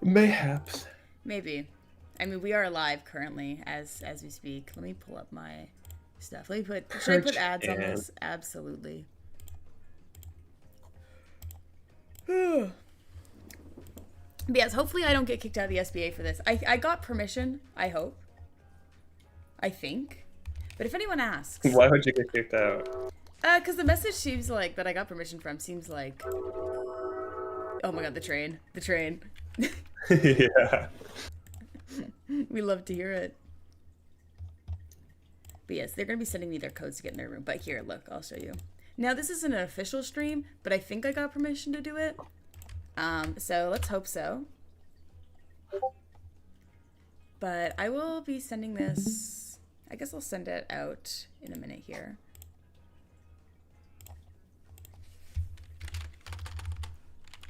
Mayhaps. Maybe. I mean, we are live currently as we speak. Let me pull up my stuff. Let me put. Should I put Perch ads on and this? Absolutely. But yes, hopefully I don't get kicked out of the SBA for this. I got permission, I hope. I think. But if anyone asks, why would you get kicked out? because the message seems like that I got permission from seems like, oh my god, the train. The train. Yeah. We love to hear it. But yes, they're going to be sending me their codes to get in their room. But here, look, I'll show you. Now, this isn't an official stream, but I think I got permission to do it. So let's hope so. But I will be sending this. I guess I'll send it out in a minute here.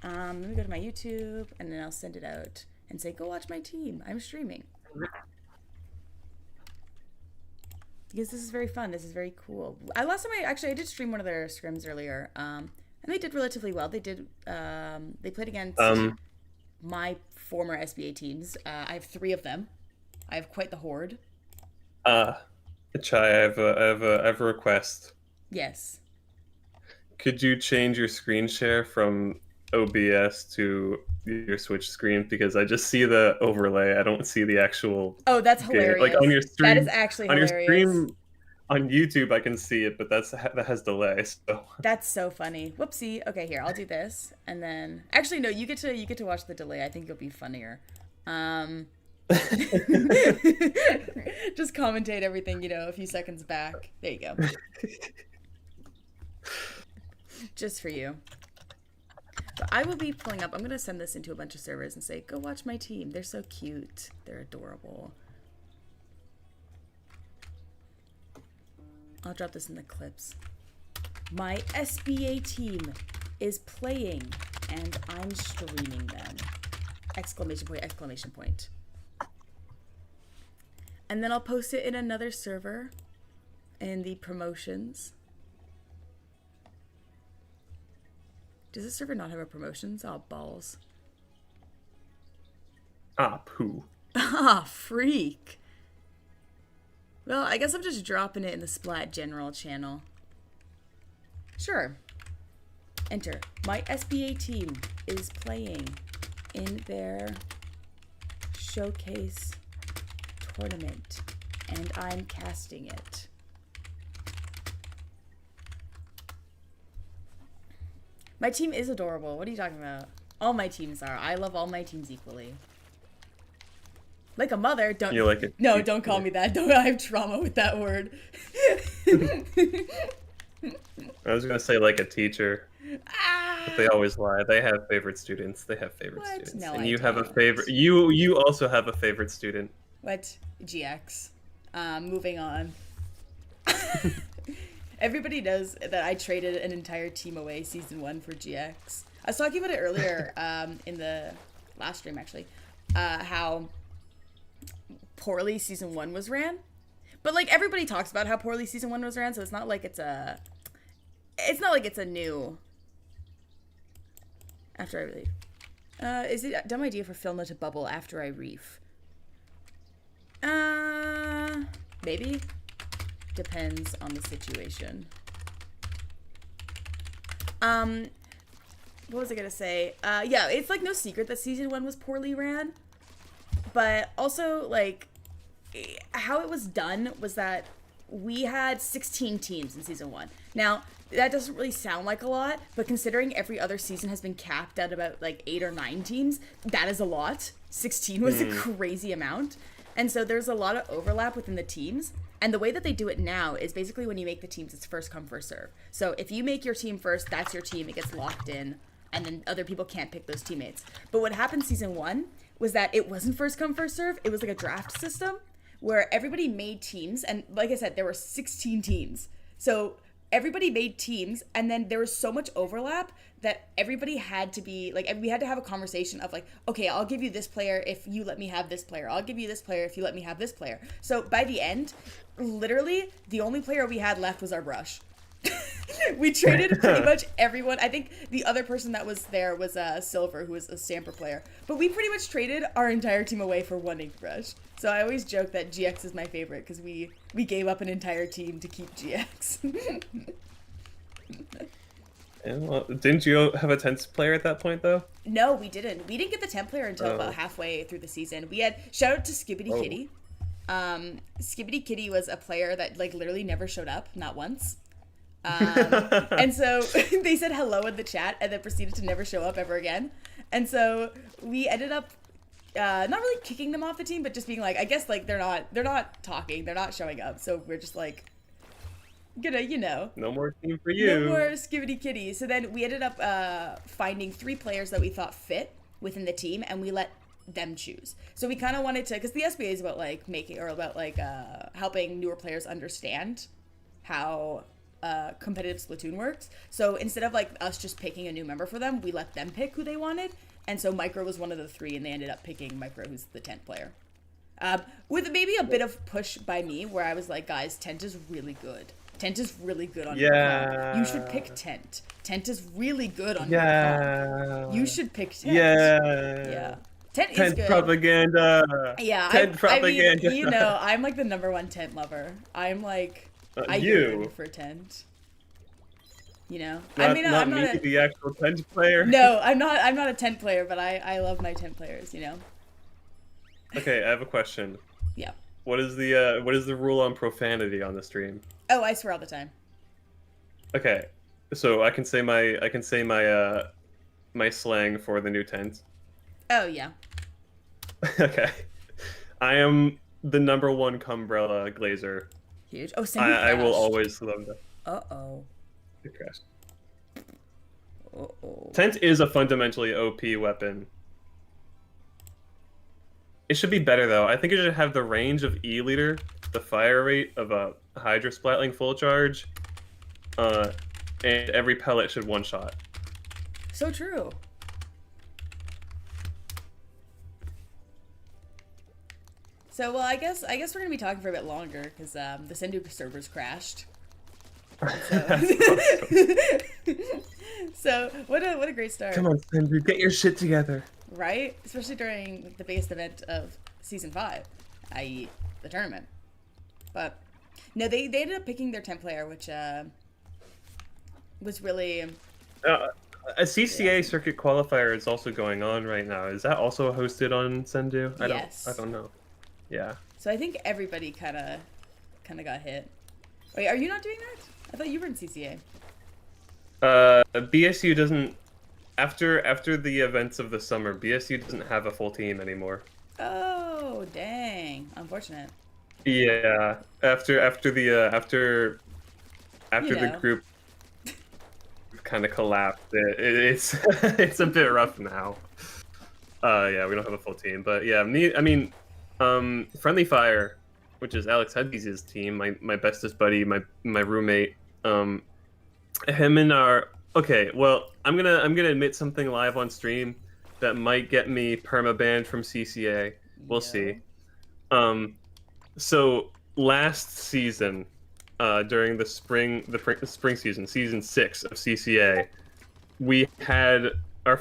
Let me go to my YouTube, and then I'll send it out and say, go watch my team. I'm streaming. Because this is very fun. This is very cool. Last time I did stream one of their scrims earlier, and they did relatively well. They did. They played against my former SBA teams. I have 3 of them. I have quite the horde. Chai, I have a request. Yes. Could you change your screen share from OBS to your Switch screen? Because I just see the overlay. I don't see the actual Oh, that's game. hilarious. Like on your stream. That is actually on hilarious. your stream on YouTube, I can see it, but that has delay. So that's so funny. Whoopsie. Okay, here, I'll do this, and then actually no, you get to watch the delay. I think you'll be funnier. Just commentate everything, a few seconds back. There you go. Just for you. But I will be pulling up. I'm going to send this into a bunch of servers and say, go watch my team. They're so cute. They're adorable. I'll drop this in the clips. My SBA team is playing and I'm streaming them. Exclamation point, exclamation point. And then I'll post it in another server in the promotions. Does this server not have a promotions? Oh, balls. poo. Ah, freak. Well, I guess I'm just dropping it in the Splat General channel. Sure. Enter. My SBA team is playing in their showcase tournament, and I'm casting it. My team is adorable. What are you talking about? All my teams are. I love all my teams equally. Like a mother, don't You like it? No, don't call me that. Don't I have trauma with that word. I was gonna say like a teacher. But they always lie. They have favorite students. They have favorite What? students. No, and I you have a don't. favorite you also have a favorite student. What? GX. Moving on. Everybody knows that I traded an entire team away season 1 for GX. I was talking about it earlier in the last stream, actually. How poorly season 1 was ran. But, like, everybody talks about how poorly season 1 was ran, so it's not like it's a new... After I reef. Is it a dumb idea for Filma to bubble after I reef? Maybe. Depends on the situation. What was I gonna say? Yeah, it's like no secret that season 1 was poorly ran. But also, like, how it was done was that we had 16 teams in season 1. Now, that doesn't really sound like a lot, but considering every other season has been capped at about like 8 or 9 teams, that is a lot. 16 was a crazy amount. And so there's a lot of overlap within the teams. And the way that they do it now is basically when you make the teams, it's first come, first serve. So if you make your team first, that's your team. It gets locked in. And then other people can't pick those teammates. But what happened season 1 was that it wasn't first come, first serve. It was like a draft system where everybody made teams. And like I said, there were 16 teams. So everybody made teams, and then there was so much overlap that everybody had to be like, we had to have a conversation of like, okay, I'll give you this player if you let me have this player. I'll give you this player if you let me have this player. So by the end, literally the only player we had left was our brush. We traded pretty much everyone. I think the other person that was there was Silver, who was a Stamper player. But we pretty much traded our entire team away for one Ink Brush. So I always joke that GX is my favorite because we gave up an entire team to keep GX. Yeah, well, didn't you have a 10th player at that point, though? No, we didn't. We didn't get the 10th player until about halfway through the season. We had shout out to Skibbity Kitty. Skibbity Kitty was a player that like literally never showed up, not once. And so they said hello in the chat and then proceeded to never show up ever again. And so we ended up not really kicking them off the team, but just being like, I guess like they're not talking, they're not showing up. So we're just like gonna, no more team for you. No more Skibbity Kitty. So then we ended up finding 3 players that we thought fit within the team, and we let them choose. So we kind of wanted to, because the SBA is about like helping newer players understand how competitive Splatoon works. So instead of like us just picking a new member for them, we let them pick who they wanted. And so Micro was one of the 3, and they ended up picking Micro, who's the 10th player. With maybe a bit of push by me, where I was like, guys, Tent is really good. Tent is really good on your comp. You should pick Tent. Tent is really good on your comp. You should pick Tent. Yeah. Tent is good. Propaganda. Yeah. Tent propaganda. I mean, I'm like the #1 Tent lover. I'm like, I yearn for Tent. Not, I'm not the actual 10th player. No, I'm not a Tent player, but I love my Tent players, Okay, I have a question. Yeah. What is the rule on profanity on the stream? Oh, I swear all the time. Okay, so I can say my slang for the new tent. Oh yeah. Okay, I am the #1 Cumbrella glazer. Huge. Oh, I will always love that. Uh-oh. It crashed. Uh-oh. Tent is a fundamentally OP weapon. It should be better though. I think it should have the range of E-liter, the fire rate of a Hydra Splatling full charge, and every pellet should one-shot. So true. So, well, I guess we're gonna be talking for a bit longer because the Sendu servers crashed. So what a great start. Come on, Sendu, get your shit together. Right? Especially during the biggest event of Season 5, i.e. the tournament. But, no, they ended up picking their 10th player, which was really... a CCA circuit qualifier is also going on right now. Is that also hosted on Sendu? Yes. I don't know. Yeah. So I think everybody kind of got hit. Wait, are you not doing that? I thought you were in CCA. BSU doesn't... After the events of the summer, BSU doesn't have a full team anymore. Oh, dang. Unfortunate. Yeah. After the group kind of collapsed, it's it's a bit rough now. Yeah, we don't have a full team, but yeah, Friendly Fire, which is Alex Hudgy's team, my bestest buddy, my roommate, him and our... Okay, well, I'm gonna admit something live on stream that might get me perma-banned from CCA. We'll see. So last season, during the spring season, season 6 of CCA, we had our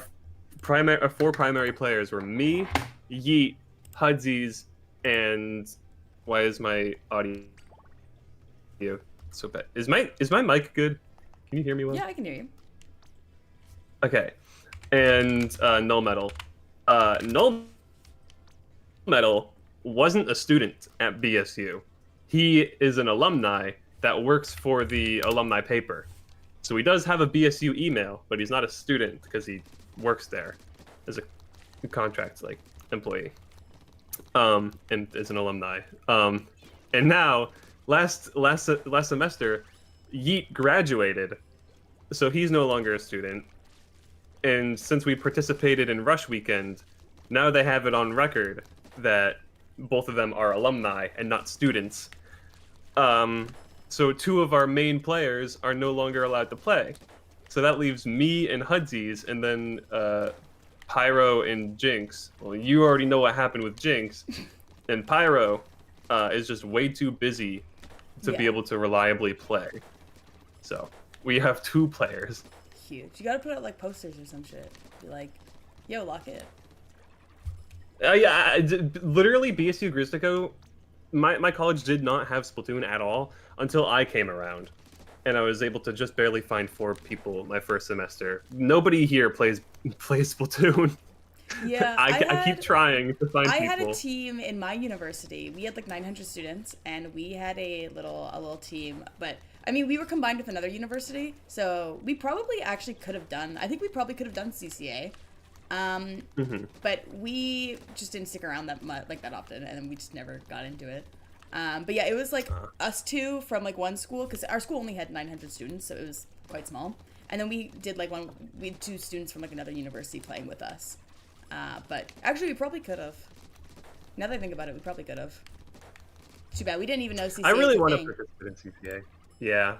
4 primary players were me, Yeet, Hudsies, and why is my audio so bad? Is my mic good? Can you hear me well? Yeah, I can hear you. Okay, and Null Metal. Null Metal wasn't a student at BSU. He is an alumni that works for the alumni paper. So he does have a BSU email, but he's not a student because he works there as a contract employee. And as an alumni. And now last semester, Yeet graduated, so he's no longer a student. And since we participated in Rush Weekend, now they have it on record that both of them are alumni and not students. So 2 of our main players are no longer allowed to play. So that leaves me and Hudsies, and then Pyro and Jinx. Well, you already know what happened with Jinx. And Pyro is just way too busy to be able to reliably play. So We have 2 players. Huge. You gotta put out like posters or some shit. Be like, yo, lock it. Yeah, literally BSU Gristico, my college did not have Splatoon at all until I came around. And I was able to just barely find 4 people my first semester. Nobody here plays Splatoon. Yeah, I keep trying to find people. I had a team in my university. We had like 900 students, and we had a little team. But I mean, we were combined with another university, so we probably actually could have done. I think we probably could have done CCA. But we just didn't stick around that often, and then we just never got into it. But yeah, it was like us 2 from like one school, because our school only had 900 students, so it was quite small. And then we had 2 students from like another university playing with us. But actually, we probably could have. Now that I think about it, we probably could have. Too bad we didn't even know CCA. I really want to participate in CCA. Yeah,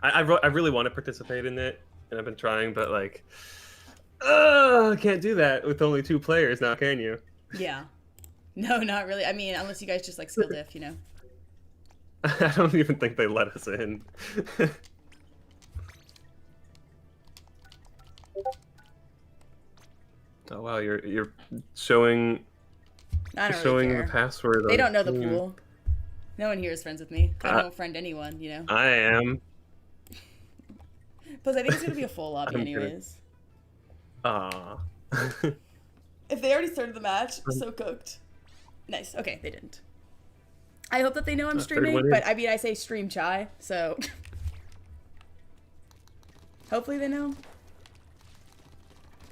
I really want to participate in it, and I've been trying, but like, I can't do that with only 2 players now, can you? Yeah. No, not really. I mean, unless you guys just like skill diff, you know. I don't even think they let us in. Oh wow, you're showing the password. They don't know the pool. No one here is friends with me. I don't friend anyone, you know. I am. Plus, I think it's gonna be a full lobby anyways. Ah. If they already started the match, so cooked. Nice. Okay, they didn't. I hope that they know I'm streaming, but I mean, I say stream chai, so hopefully they know.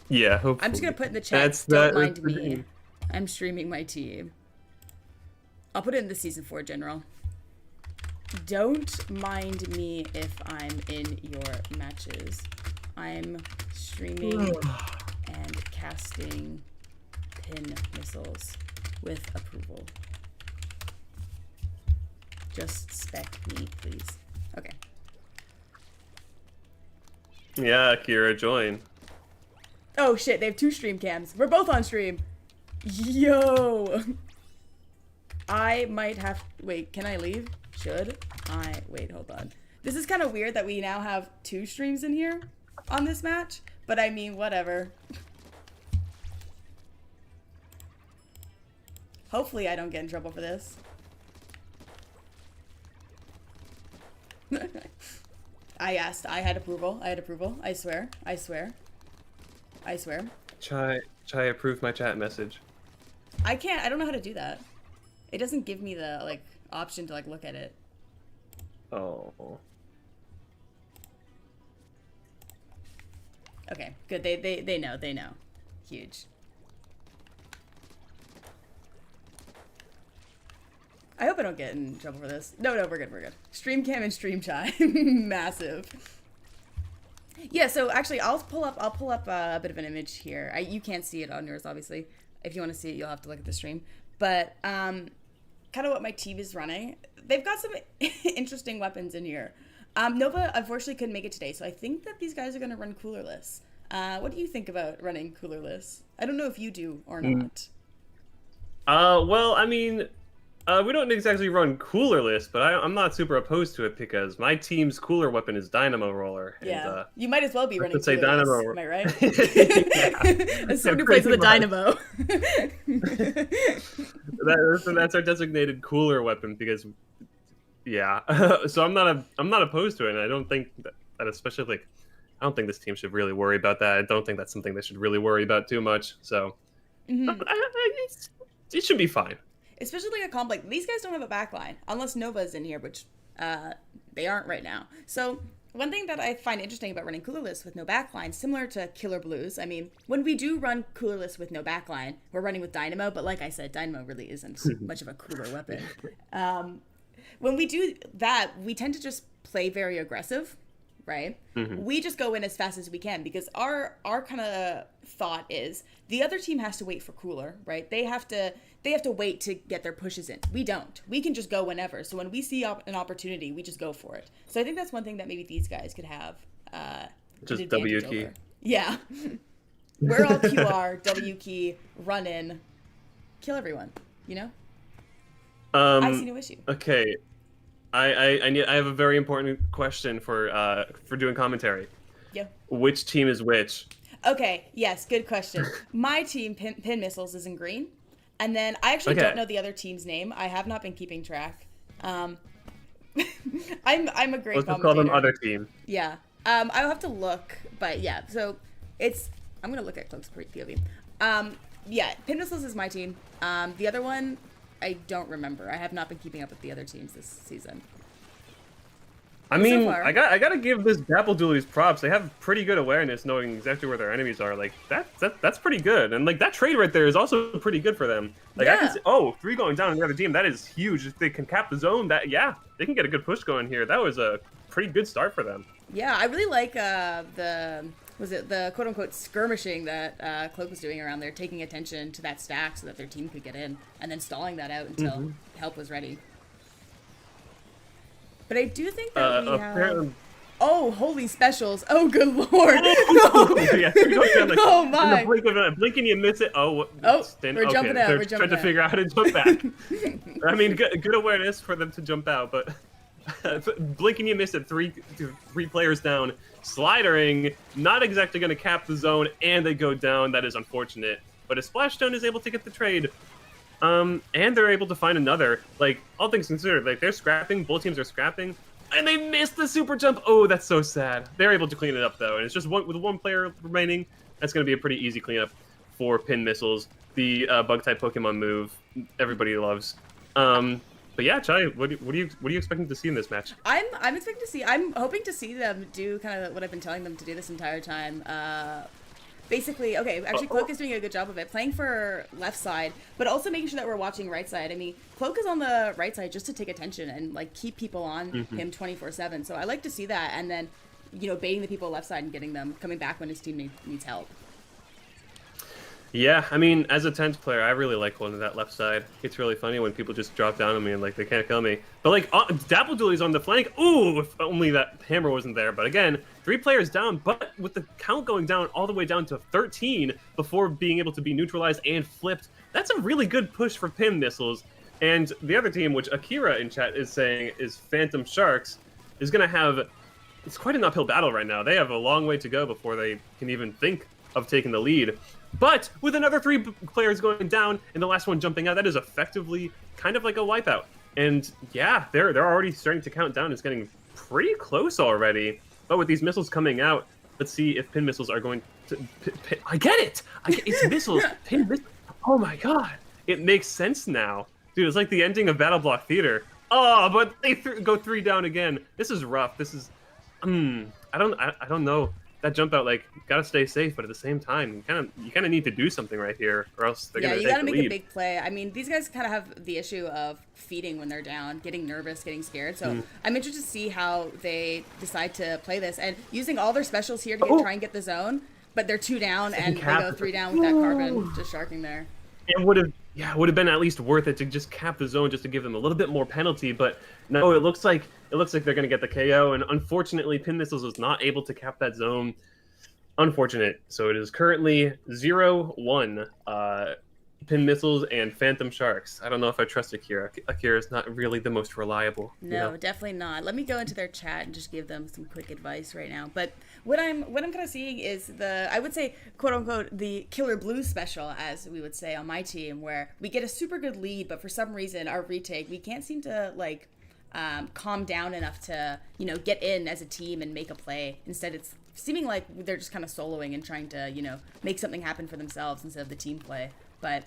Yeah, hopefully. I'm just gonna put in the chat, don't mind me. I'm streaming my team. I'll put it in the season 4 general. Don't mind me if I'm in your matches. I'm streaming and casting pin missiles with approval. Just spec me, please. Okay. Yeah, Kira, join. Oh shit, they have 2 stream cams. We're both on stream. Yo! I might have... Wait, can I leave? Should I... Wait, hold on. This is kind of weird that we now have 2 streams in here on this match, but I mean, whatever. Hopefully I don't get in trouble for this. I had approval. I swear. Chai approved my chat message. I don't know how to do that. It doesn't give me the like option to like look at it. Oh. Okay, good. They know. Huge. I hope I don't get in trouble for this. No, we're good. Stream cam and stream chai. Massive. Yeah, so actually I'll pull up a bit of an image here. You can't see it on yours, obviously. If you want to see it, you'll have to look at the stream. But kind of what my team is running. They've got some interesting weapons in here. Nova unfortunately couldn't make it today, so I think that these guys are going to run coolerless. What do you think about running coolerless? I don't know if you do or not. Well, I mean, we don't exactly run coolerless, but I'm not super opposed to it because my team's cooler weapon is Dynamo Roller. Yeah, and, you might as well be running coolerless. Dynamo. Am I right? As someone who plays with a Dynamo. That's our designated cooler weapon because, yeah. So I'm not opposed to it, and I don't think that especially like, I don't think this team should really worry about that. I don't think that's something they should really worry about too much. So it should be fine. Especially like a comp, like these guys don't have a backline unless Nova's in here, which they aren't right now. So one thing that I find interesting about running coolerless with no backline, similar to Killer Blues, I mean, when we do run coolerless with no backline, we're running with Dynamo, but like I said, Dynamo really isn't much of a cooler weapon. When we do that, we tend to just play very aggressive, right? We just go in as fast as we can because our kind of thought is the other team has to wait for cooler, right? They have to wait to get their pushes in. We don't. We can just go whenever. So when we see an opportunity, we just go for it. So I think that's one thing that maybe these guys could have. Just W key. Over. Yeah. We're all QR, W key, run in, kill everyone, you know? I see no issue. Okay. I have a very important question for doing commentary. Yeah. Which team is which? Okay, yes, good question. My team, Pin Missiles, is in green. And then I actually don't Okay. know the other team's name. I have not been keeping track. I'm a great Let's just call them commentator. other team. Yeah. I'll have to look, but yeah. So it's I'm gonna look at close POV. Yeah, Pin Missiles is my team. The other one, I don't remember. I have not been keeping up with the other teams this season. I So mean, far. I gotta give this Dapple Dualies props. They have pretty good awareness, knowing exactly where their enemies are. Like that's pretty good. And like that trade right there is also pretty good for them. Like I can Yeah. see, three going down on the other team. That is huge. If they can cap the zone, they can get a good push going here. That was a pretty good start for them. Yeah, I really like the quote unquote skirmishing that Cloak was doing around there, taking attention to that stack so that their team could get in, and then stalling that out until help was ready. But I do think that we have. Oh, holy specials! Oh, good lord! Yeah, three going down, like, Oh my! in the blink of an eye, blink and you miss it. We're jumping out. They're We're trying jumping to out. figure out how to jump back. I mean, good awareness for them to jump out, but blink and you miss it. Three players down, slidering, not exactly going to cap the zone, and they go down. That is unfortunate. But a Splashstone is able to get the trade. And they're able to find another. Like, all things considered, like they're scrapping, both teams are scrapping, and they missed the super jump. Oh, that's so sad. They're able to clean it up though, and it's just with one player remaining. That's going to be a pretty easy cleanup for Pin Missiles, the bug type Pokemon move everybody loves. But yeah, Chai, what are you expecting to see in this match? I'm expecting to see. I'm hoping to see them do kind of what I've been telling them to do this entire time. Basically, okay, actually Cloak is doing a good job of it, playing for left side, but also making sure that we're watching right side. I mean, Cloak is on the right side just to take attention and like keep people on him 24/7. So I like to see that, and then, you know, baiting the people left side and getting them coming back when his team needs help. Yeah, I mean, as a 10th player, I really like holding that left side. It's really funny when people just drop down on me and like they can't kill me. But like Dapple Dualies on the flank, ooh, if only that hammer wasn't there. But again, 3 players down, but with the count going down all the way down to 13 before being able to be neutralized and flipped, that's a really good push for Pin Missiles. And the other team, which Akira in chat is saying is Phantom Sharks, is going to have, it's quite an uphill battle right now. They have a long way to go before they can even think of taking the lead. But with another 3 players going down and the last one jumping out, that is effectively kind of like a wipeout. And yeah, they're already starting to count down. It's getting pretty close already. But with these missiles coming out, let's see if Pin Missiles are going to... I get it! It's missiles. Pin Missiles. Oh my god. It makes sense now. Dude, it's like the ending of Battle Block Theater. Oh, but they go 3 down again. This is rough. This is... I don't know. That jump out, like, gotta stay safe, but at the same time, you kind of need to do something right here, or else they're gonna take the lead. Yeah, you gotta make a big play. I mean, these guys kind of have the issue of feeding when they're down, getting nervous, getting scared. So I'm interested to see how they decide to play this and using all their specials here to try and get the zone. But they're 2 down and they go 3 down with that carbon just sharking there. It would have been at least worth it to just cap the zone just to give them a little bit more penalty, but no, it looks like they're gonna get the KO, and unfortunately Pin Missiles was not able to cap that zone. Unfortunate. So it is currently 0-1 Pin Missiles and Phantom Sharks. I don't know if I trust Akira. Akira is not really the most reliable. No, definitely not. Let me go into their chat and just give them some quick advice right now. But what I'm kind of seeing is I would say, quote unquote, the Killer Blue special, as we would say on my team, where we get a super good lead, but for some reason our retake, we can't seem to like calm down enough to, you know, get in as a team and make a play. Instead, it's seeming like they're just kind of soloing and trying to, you know, make something happen for themselves instead of the team play. But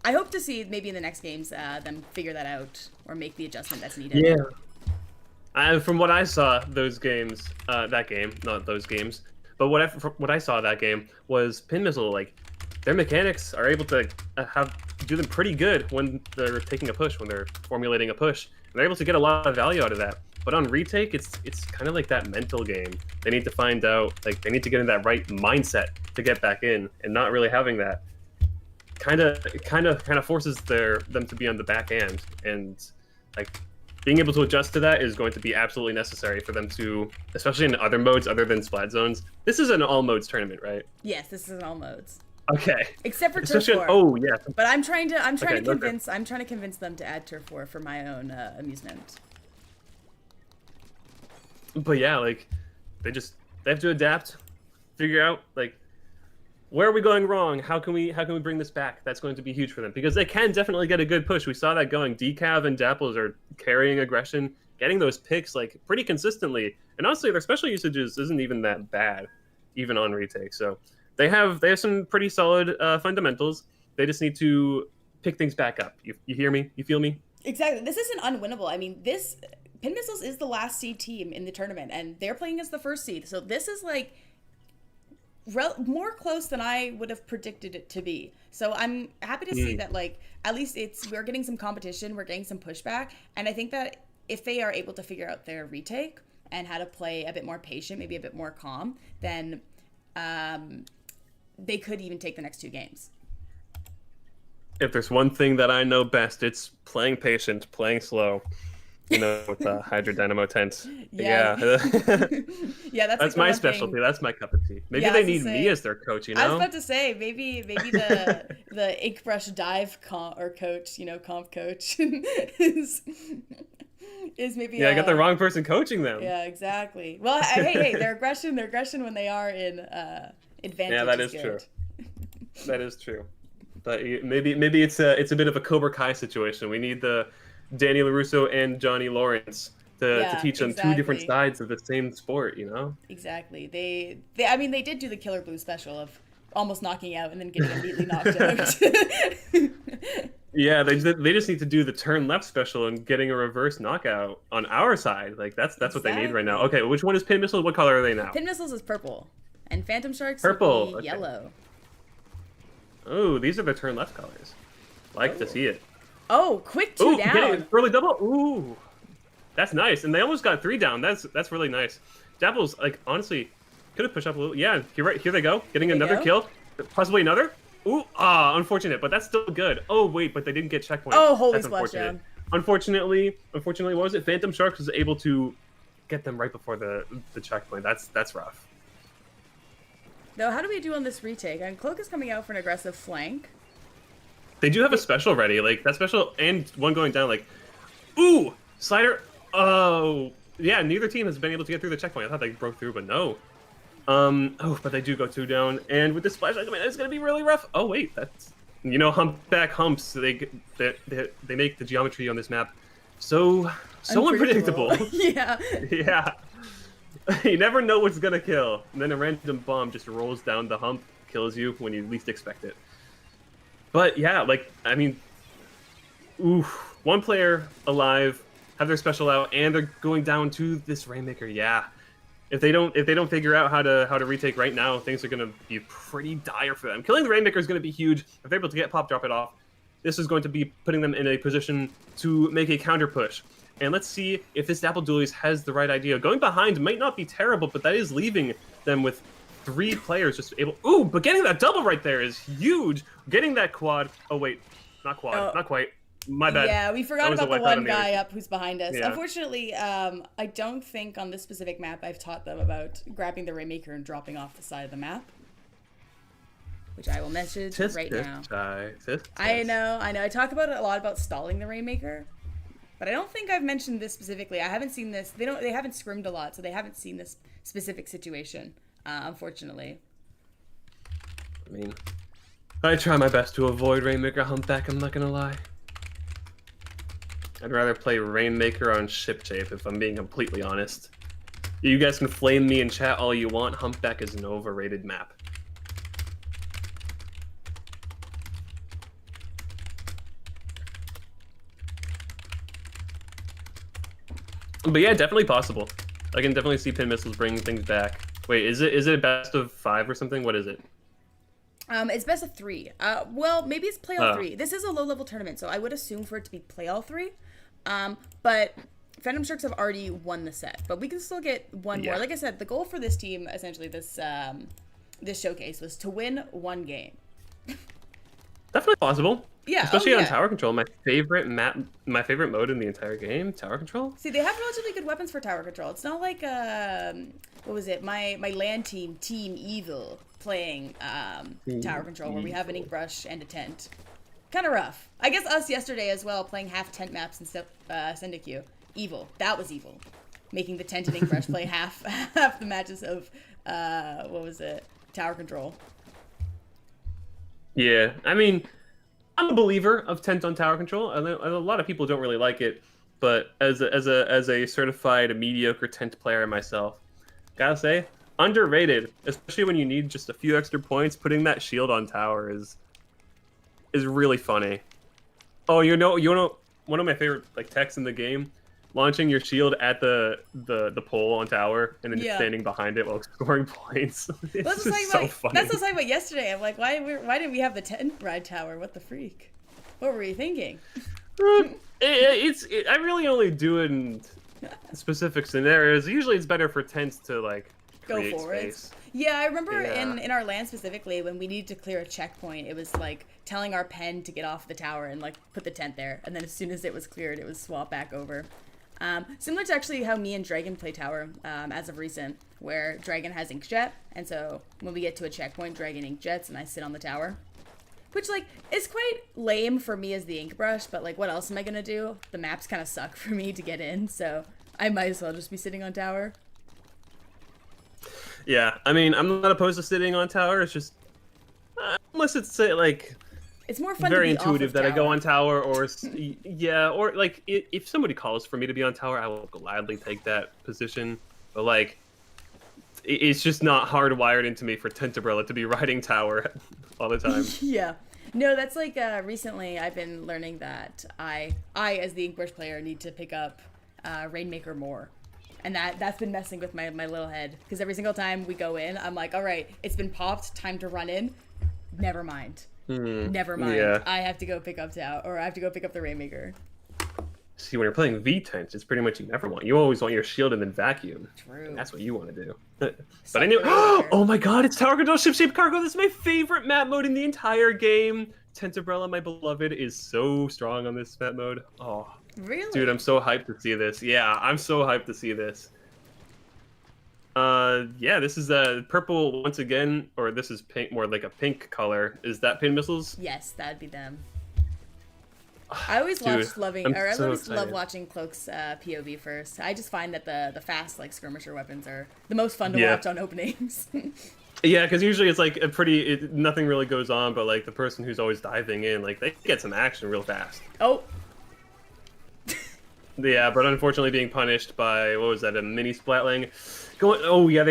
I hope to see maybe in the next games them figure that out or make the adjustment that's needed. Yeah. From what I saw, those games, that game, not those games, but what I saw that game was Pin Missile, like, their mechanics are able to do them pretty good when they're taking a push, when they're formulating a push. And they're able to get a lot of value out of that. But on retake, it's kind of like that mental game. They need to find out, like, they need to get in that right mindset to get back in, and not really having that kind of forces them to be on the back end, and like being able to adjust to that is going to be absolutely necessary for them to, especially in other modes other than Splat Zones. This is an all modes tournament, right? Yes, this is in all modes. Okay. Except for Turf War. Oh yeah. But I'm trying to convince them to add Turf War for my own amusement. But yeah, like they have to adapt, figure out like where are we going wrong? How can we bring this back? That's going to be huge for them because they can definitely get a good push. We saw that going. Decav and Dapples are carrying aggression, getting those picks like pretty consistently, and honestly, their special usages isn't even that bad, even on retake. So they have some pretty solid fundamentals. They just need to pick things back up. You hear me? You feel me? Exactly. This isn't unwinnable. I mean, this Pin Missiles is the last seed team in the tournament, and they're playing as the first seed. So this is like more close than I would have predicted it to be. So I'm happy to see that, like, at least we're getting some competition, we're getting some pushback, and I think that if they are able to figure out their retake and how to play a bit more patient, maybe a bit more calm, then they could even take the next 2 games. If there's one thing that I know best, it's playing patient, playing slow. With the Hydra Dynamo tent. Yeah. Yeah, that's my specialty. Thing. That's my cup of tea. Maybe they need me as their coach, you know? I was about to say, maybe the ink brush dive comp coach is maybe. Yeah, I got the wrong person coaching them. Yeah, exactly. Well, hey, their aggression when they are in advantage. Yeah, that is true. That is true. But maybe it's a bit of a Cobra Kai situation. We need the Danny LaRusso and Johnny Lawrence to teach them 2 different sides of the same sport, you know? Exactly. They did do the Killer Blue special of almost knocking out and then getting immediately knocked out. Yeah, they just need to do the turn left special and getting a reverse knockout on our side. Like that's what they need right now. Okay, which one is Pin Missile? What color are they now? Pin Missiles is purple, and Phantom Sharks purple, okay. Yellow. Oh, these are the turn left colors. Like to see it. Oh, quick 2 down. Getting early double. Ooh, that's nice. And they almost got 3 down. That's really nice. Dapples, like, honestly, could have pushed up a little. Yeah, you're right. Here they go. Getting another kill. Possibly another. Ooh, unfortunate, but that's still good. Oh, wait, but they didn't get checkpoint. Oh, holy that's unfortunate. Unfortunately, what was it? Phantom Sharks was able to get them right before the checkpoint. That's rough. Though, how do we do on this retake? And Cloak is coming out for an aggressive flank. They do have a special ready, like that special and one going down, like, ooh, slider. Oh, yeah, neither team has been able to get through the checkpoint. I thought they broke through, but no. But they do go 2 down, and with this splash, I mean, it's gonna be really rough. Oh wait, that's humpback humps. They make the geometry on this map so unpredictable. Yeah. Yeah. You never know what's gonna kill, and then a random bomb just rolls down the hump, kills you when you least expect it. But yeah, like, I mean, oof, 1 player alive, have their special out, and they're going down to this Rainmaker. Yeah, if they don't figure out how to retake right now, things are gonna be pretty dire for them. Killing the Rainmaker is gonna be huge. If they're able to get pop drop it off, this is going to be putting them in a position to make a counter push. And let's see if this Dapple Dualies has the right idea. Going behind might not be terrible, but that is leaving them with 3 players just able. Ooh, but getting that double right there is huge. Getting that quad. Oh wait, not quad, not quite. My bad. Yeah, we forgot about the one guy up who's behind us. Yeah. Unfortunately, I don't think on this specific map I've taught them about grabbing the Rainmaker and dropping off the side of the map, which I will message right now. I know. I talk about it a lot about stalling the Rainmaker, but I don't think I've mentioned this specifically. I haven't seen this. They haven't scrimmed a lot, so they haven't seen this specific situation. Unfortunately. I mean, I try my best to avoid Rainmaker humpback, I'm not gonna lie. I'd rather play Rainmaker on Ship Shape, if I'm being completely honest. You guys can flame me in chat all you want, humpback is an overrated map. But yeah, definitely possible. I can definitely see Pin Missiles bringing things back. Wait, is it a best of 5 or something? What is it? It's best of 3. Well, maybe it's play all 3. This is a low-level tournament, so I would assume for it to be play all 3. But Phantom Sharks have already won the set, but we can still get one more. Like I said, the goal for this team, essentially, this showcase, was to win 1 game. Definitely possible. Yeah, especially on tower control. My favorite map, my favorite mode in the entire game, tower control. See, they have relatively good weapons for tower control. It's not like what was it? My LAN team, Team Evil, playing tower control, where we have an ink brush and a tent. Kind of rough. I guess us yesterday as well, playing half tent maps and stuff. Syndicate. Evil. That was evil. making the tent and ink brush play half the matches of what was it, tower control. Yeah, I mean, I'm a believer of tent on tower control. A lot of people don't really like it, but as a certified mediocre tent player myself, gotta say, underrated. Especially when you need just a few extra points. Putting that shield on tower is really funny. Oh, you know, one of my favorite like techs in the game, launching your shield at the pole on tower and then just Yeah. standing behind it while scoring points. It's That's just so funny. That's what I was talking about yesterday. I'm like, why didn't we have the tent ride tower? What the freak? What were you thinking? I really only do it in specific scenarios. Usually, it's better for tents to like Go create forwards. space. Yeah, I remember Yeah. in our land specifically when we needed to clear a checkpoint, it was like telling our pen to get off the tower and like put the tent there, and then as soon as it was cleared, it was swap back over. Similar to actually how me and Dragon play tower as of recent, where Dragon has inkjet, and so when we get to a checkpoint, Dragon inkjets, and I sit on the tower. Which, like, is quite lame for me as the ink brush, but, like, what else am I gonna do? The maps kind of suck for me to get in, so I might as well just be sitting on tower. Yeah, I mean, I'm not opposed to sitting on tower. It's just unless it's like It's more fun very to be intuitive off that of I go tower. on tower, or yeah, or like if somebody calls for me to be on tower, I will gladly take that position. But like, it's just not hardwired into me for Tenterbrella to be riding tower all the time. Yeah. No, that's like recently I've been learning that I as the ink brush player need to pick up Rainmaker more. And that's been messing with my little head. Because every single time we go in, I'm like, all right, it's been popped, time to run in. Never mind. Never mind. Yeah. I have to go pick up I have to go pick up the Rainmaker. See, when you're playing V-Tent, it's pretty much you never want. You always want your shield and then vacuum. True. That's what you want to do. But Suck anyway, the Rainmaker. oh my god, it's Tower Control Ship-Shaped Cargo. This is my favorite map mode in the entire game. Tenterbrella, my beloved, is so strong on this map mode. Oh, Really? dude, I'm so hyped to see this. Yeah, I'm so hyped to see this. Yeah, this is purple once again, or this is pink, more like a pink color. Is that pin missiles? Yes, that'd be them. I always Dude, I I'm always so love excited. watching Cloak's POV first. I just find that the fast like skirmisher weapons are the most fun to Yeah. watch on openings. Yeah, because usually it's like nothing really goes on, but like the person who's always diving in, like they get some action real fast. Oh, Yeah, but unfortunately being punished by, what was that, a mini splatling? Oh yeah,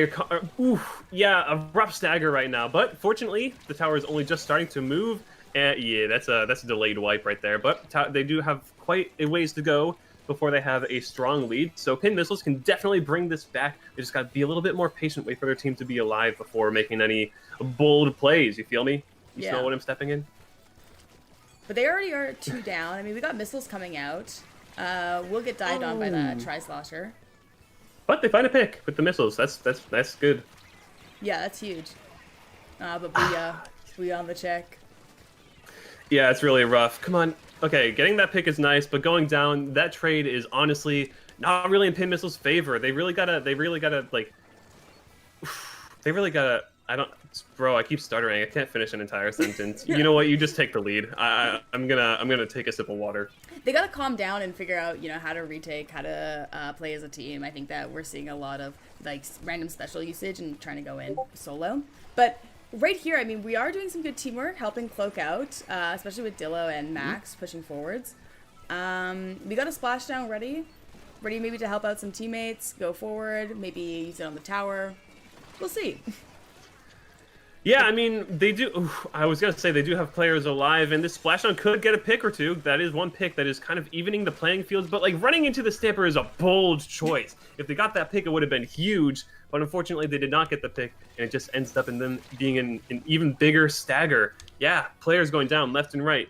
yeah, a rough stagger right now. But fortunately, the tower is only just starting to move. And yeah, that's a delayed wipe right there. But they do have quite a ways to go before they have a strong lead. So pin missiles can definitely bring this back. They just got to be a little bit more patient, wait for their team to be alive before making any bold plays. You feel me? You Yeah. smell what I'm stepping in? but they already are 2 down. I mean, we got missiles coming out. We'll get dived on by the Tri-Slosher. But they find a pick with the missiles. That's good. Yeah, that's huge. But we on the check. Yeah, it's really rough. Come on. Okay, getting that pick is nice, but going down, that trade is honestly not really in Pin Missile's favor. They really gotta, bro, I keep stuttering. I can't finish an entire sentence. You know what? You just take the lead. I'm gonna take a sip of water. They gotta calm down and figure out, how to retake, how to play as a team. I think that we're seeing a lot of like random special usage and trying to go in solo. But right here, I mean, we are doing some good teamwork, helping Cloak out, especially with Dillo and Max pushing forwards. We got a splashdown ready maybe to help out some teammates, go forward, maybe use it on the tower. We'll see. Yeah, I mean, they do. I was gonna say they do have players alive, and this splashdown could get a pick or two. That is one pick that is kind of evening the playing fields. But like running into the Stamper is a bold choice. If they got that pick, it would have been huge. But unfortunately, they did not get the pick, and it just ends up in them being an even bigger stagger. Yeah, players going down left and right.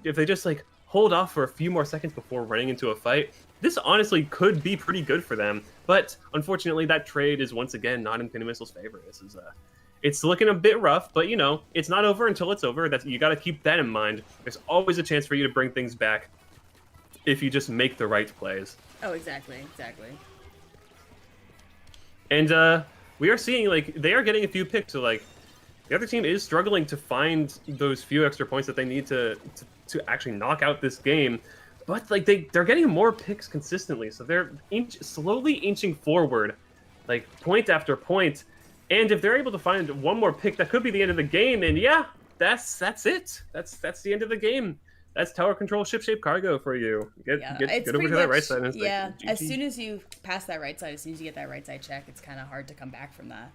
If they just like hold off for a few more seconds before running into a fight, this honestly could be pretty good for them. But unfortunately, that trade is once again not in Pin Missile's favor. This is it's looking a bit rough, but it's not over until it's over. You got to keep that in mind. There's always a chance for you to bring things back if you just make the right plays. Oh, exactly. And we are seeing like they are getting a few picks. So like the other team is struggling to find those few extra points that they need to actually knock out this game. but like they're getting more picks consistently, so they're slowly inching forward, like point after point. And if they're able to find one more pick, that could be the end of the game. And yeah, that's it. That's the end of the game. That's tower control ship shape cargo for you. Yeah, it's Get over pretty to much, that right side. And it's yeah. like, As GG. soon as you pass that right side, as soon as you get that right side check, it's kind of hard to come back from that.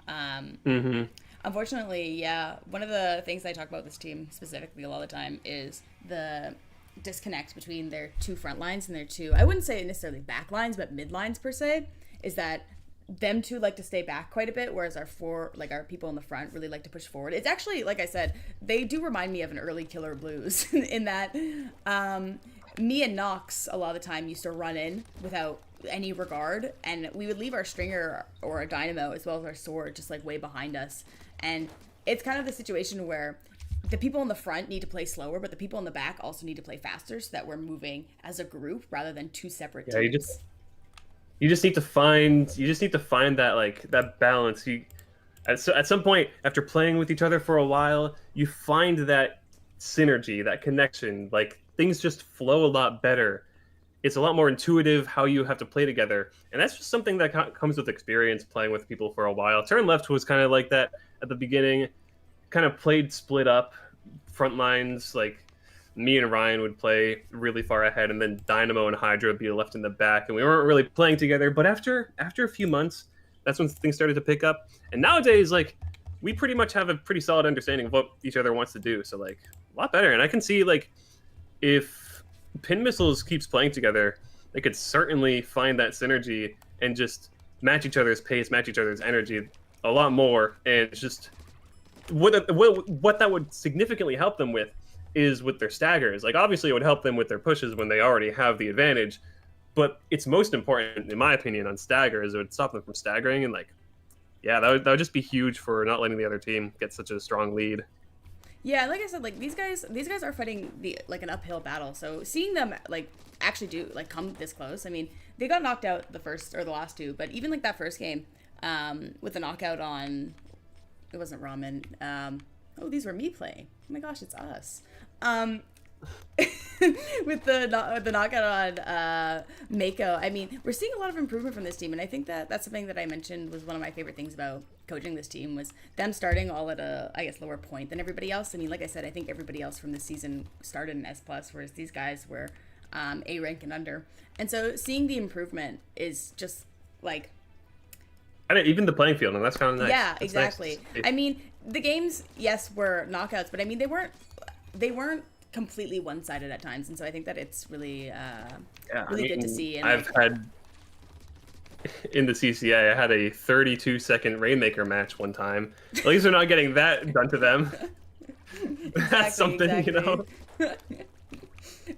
Mm-hmm. Unfortunately, yeah, one of the things I talk about this team specifically a lot of the time is the disconnect between their two front lines and their two, I wouldn't say necessarily back lines, but mid lines per se, is that them two like to stay back quite a bit, whereas our people in the front really like to push forward. It's actually, like I said, they do remind me of an early Killer Blues in that me and Nox a lot of the time used to run in without any regard, and we would leave our stringer or a dynamo as well as our sword just like way behind us. And it's kind of the situation where the people in the front need to play slower, but the people in the back also need to play faster so that we're moving as a group rather than two separate teams. You just need to find that like that balance. At some point after playing with each other for a while, you find that synergy, that connection. Like things just flow a lot better. It's a lot more intuitive how you have to play together, and that's just something that comes with experience playing with people for a while. Turn Left was kind of like that at the beginning. Kind of played split up front lines. Like me and Ryan would play really far ahead, and then Dynamo and Hydra would be left in the back, and we weren't really playing together. But after a few months, that's when things started to pick up. And nowadays, like we pretty much have a pretty solid understanding of what each other wants to do. So like a lot better. And I can see like if Pin Missiles keeps playing together, they could certainly find that synergy and just match each other's pace, match each other's energy a lot more. And it's just what that would significantly help them with is with their staggers. Like obviously it would help them with their pushes when they already have the advantage, but it's most important in my opinion on staggers. It would stop them from staggering, and like yeah, that would just be huge for not letting the other team get such a strong lead. Yeah, like I said, like these guys are fighting an uphill battle. So seeing them like actually do like come this close, I mean, they got knocked out the first or the last two, but even like that first game, with the knockout on, it wasn't Ramen. Oh, these were me playing. Oh my gosh, it's us. With the knockout on Mako, I mean, we're seeing a lot of improvement from this team, and I think that's something that I mentioned was one of my favorite things about coaching this team was them starting all at a, I guess, lower point than everybody else. I mean, like I said, I think everybody else from this season started in S+, whereas these guys were A rank and under. And so seeing the improvement is just like... I mean, even the playing field, and that's kind of nice. Yeah, that's exactly. Nice. I mean, the games, yes, were knockouts, but I mean, they weren't completely one-sided at times, and so I think that it's really good to see. And I've had in the CCA, I had a 32-second Rainmaker match one time. At least they're not getting that done to them. That's something, you know.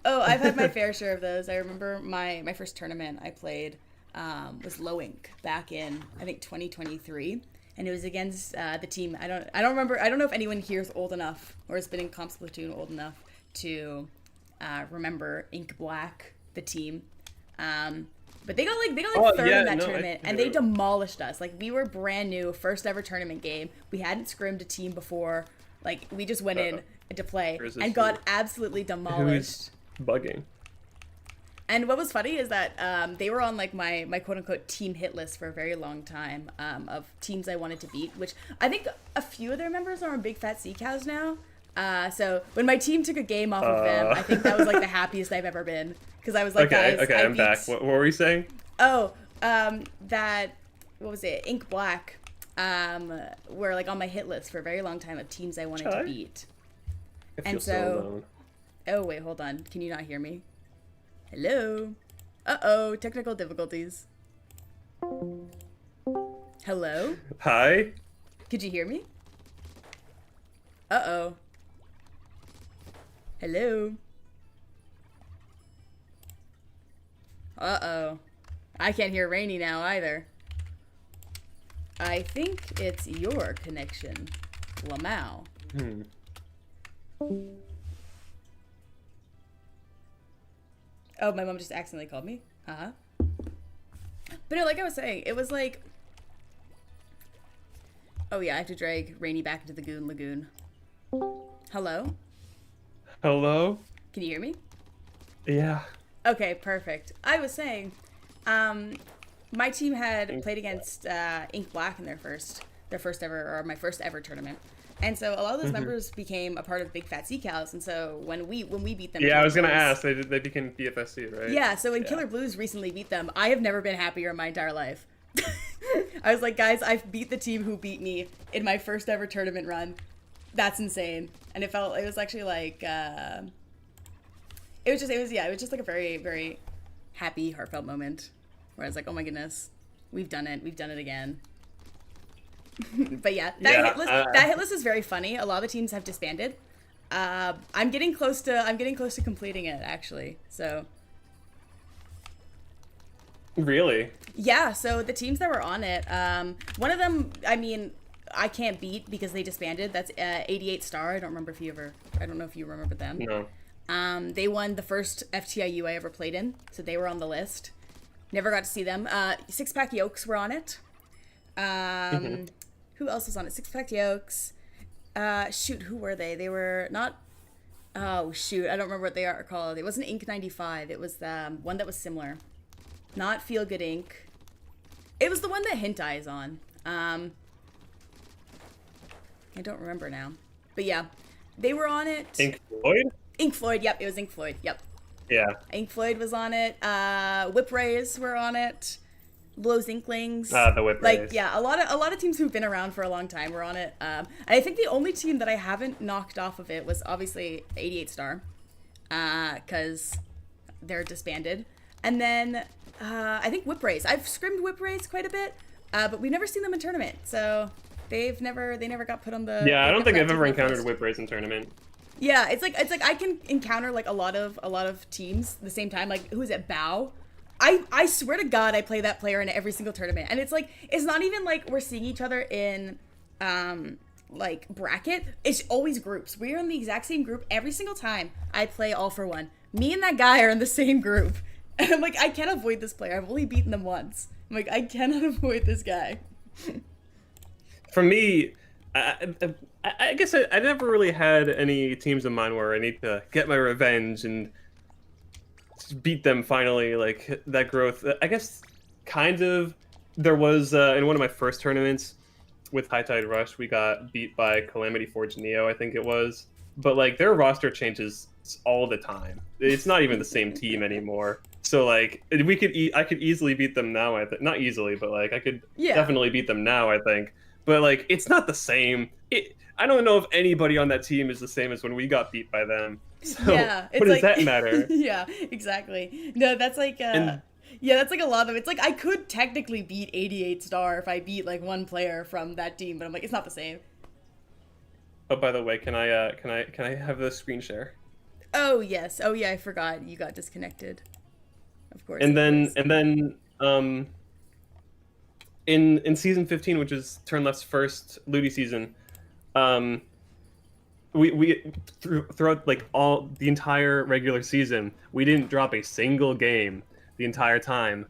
Oh, I've had my fair share of those. I remember my first tournament I played was Low Inc. back in, I think, 2023. And it was against the team. I don't remember. I don't know if anyone here is old enough or has been in Comp Splatoon old enough to remember Ink Black, the team. But they got third in that tournament, and they demolished us. Like, we were brand new, first ever tournament game. We hadn't scrimmed a team before. Like, we just went in to play and got absolutely demolished. Who's bugging? And what was funny is that they were on like my quote unquote team hit list for a very long time of teams I wanted to beat, which I think a few of their members are on Big Fat Sea Cows now. So when my team took a game off of them, I think that was like the happiest I've ever been, because I was like, okay, guys, I'm back. What were we saying? Oh, that, what was it? Ink Black were like on my hit list for a very long time of teams I wanted to beat. I feel so alone. Oh wait, hold on. Can you not hear me? Hello? Uh-oh, technical difficulties. Hello? Hi? Could you hear me? Uh-oh. Hello? Uh-oh. I can't hear Rainy now either. I think it's your connection, Lamau. Oh, my mom just accidentally called me? Uh-huh. But no, like I was saying, it was like... Oh yeah, I have to drag Rainy back into the Goon Lagoon. Hello? Hello? Can you hear me? Yeah. Okay, perfect. I was saying, my team had played against Ink Black in their first ever, or my first ever tournament, and so a lot of those members became a part of Big Fat Sea Cows. And so when we beat them, Yeah, Killer I was gonna Blues, ask. They became BFSC, right? yeah. So when Yeah. Killer Blues recently beat them, I have never been happier in my entire life. I was like, guys, I've beat the team who beat me in my first ever tournament run. That's insane. And it was actually like, it was just like a very, very happy, heartfelt moment where I was like, oh my goodness, we've done it again. But yeah, that hit list is very funny. A lot of the teams have disbanded. I'm getting close to completing it, actually. So Really? yeah, so the teams that were on it, one of them, I mean, I can't beat because they disbanded. That's 88 Star. I don't know if you remember them. No. They won the first FTIU I ever played in, so they were on the list. Never got to see them. Six Pack Yokes were on it. Who else was on it? Six Pack Yokes. Shoot, who were they? They were not... Oh, shoot, I don't remember what they are called. It wasn't Ink 95. It was the one that was similar. Not Feel Good Ink. It was the one that Hint Eye is on. I don't remember now. But yeah, they were on it. Ink Floyd? Ink Floyd, yep, it was Ink Floyd, yep. Yeah. Ink Floyd was on it. Whip Rays were on it. Los Inklings. The Whip Like, Rays. yeah, a lot of teams who've been around for a long time were on it. And I think the only team that I haven't knocked off of it was obviously 88 Star, because they're disbanded. And then I think Whip Rays. I've scrimmed Whip Rays quite a bit, but we've never seen them in tournament. So they never got put on the. Yeah, I don't think I've ever encountered list. Whip Rays in tournament. Yeah, it's like I can encounter like a lot of teams at the same time. Like, who is it? Bao. I swear to God, I play that player in every single tournament, and it's like it's not even like we're seeing each other in like bracket. It's always groups. We're in the exact same group every single time I play All for One. Me and that guy are in the same group, and I'm like, I can't avoid this player. I've only beaten them once. I'm like, I cannot avoid this guy. For me, I guess I never really had any teams in mind where I need to get my revenge and beat them finally, like that growth. I guess kind of there was in one of my first tournaments with High Tide Rush, we got beat by Calamity Forge Neo, I think it was. But like their roster changes all the time. It's not even the same team anymore. So like I could easily beat them now. Not easily, but like I could definitely beat them now, I think. But like it's not the same. I don't know if anybody on that team is the same as when we got beat by them. So yeah, what does that matter? Yeah, exactly. No, that's like yeah, that's like a lot of it's like I could technically beat 88 Star if I beat like one player from that team, but I'm like it's not the same. Oh, by the way, can I have the screen share? Oh yes. Oh yeah, I forgot you got disconnected. Of course. And then in season 15, which is Turn Left's first Ludi season, we throughout like the entire regular season, we didn't drop a single game the entire time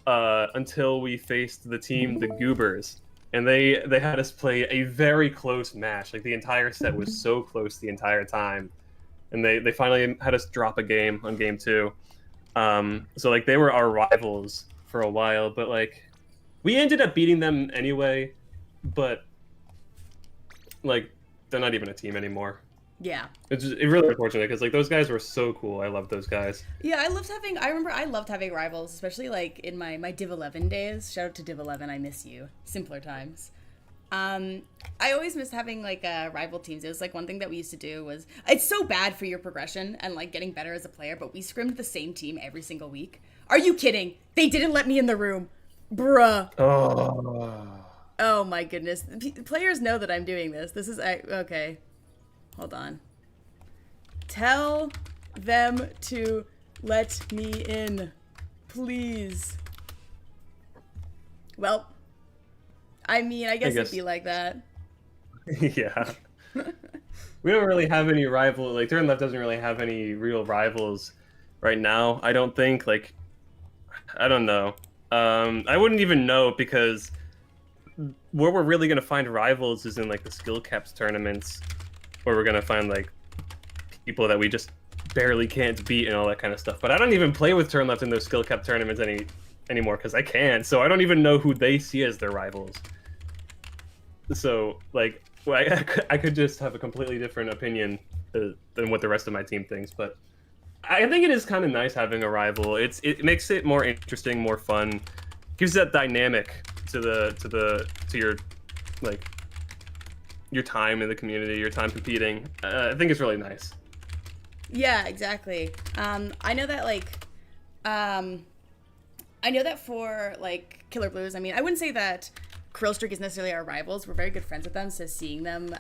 until we faced the team, the Goobers, and they had us play a very close match. Like the entire set was so close the entire time, and they finally had us drop a game on game 2. So like they were our rivals for a while, but like we ended up beating them anyway. But like they're not even a team anymore. Yeah. It's really unfortunate because like those guys were so cool. I love those guys. Yeah, I loved having rivals, especially like in my Div 11 days. Shout out to Div 11, I miss you. Simpler times. I always missed having like rival teams. It was like one thing that we used to do was it's so bad for your progression and like getting better as a player, but we scrimmed the same team every single week. Are you kidding? They didn't let me in the room. Bruh. Oh my goodness. Players know that I'm doing this. This is okay. Hold on. Tell them to let me in, please. Well, I mean, I guess it'd be like that. Yeah. We don't really have any rival. Like Turn Left doesn't really have any real rivals right now. I don't think. Like, I don't know. I wouldn't even know because where we're really gonna find rivals is in like the skill caps tournaments, where we're gonna find like people that we just barely can't beat and all that kind of stuff. But I don't even play with Turn Left in those skill cap tournaments anymore because I can't. So I don't even know who they see as their rivals. So like, well, I could just have a completely different opinion than what the rest of my team thinks. But I think it is kind of nice having a rival. It makes it more interesting, more fun, gives that dynamic to your like your time in the community, your time competing. I think it's really nice. Yeah, exactly. I know that I know that for like Killer Blues, I mean, I wouldn't say that Krill Streak is necessarily our rivals. We're very good friends with them, so seeing them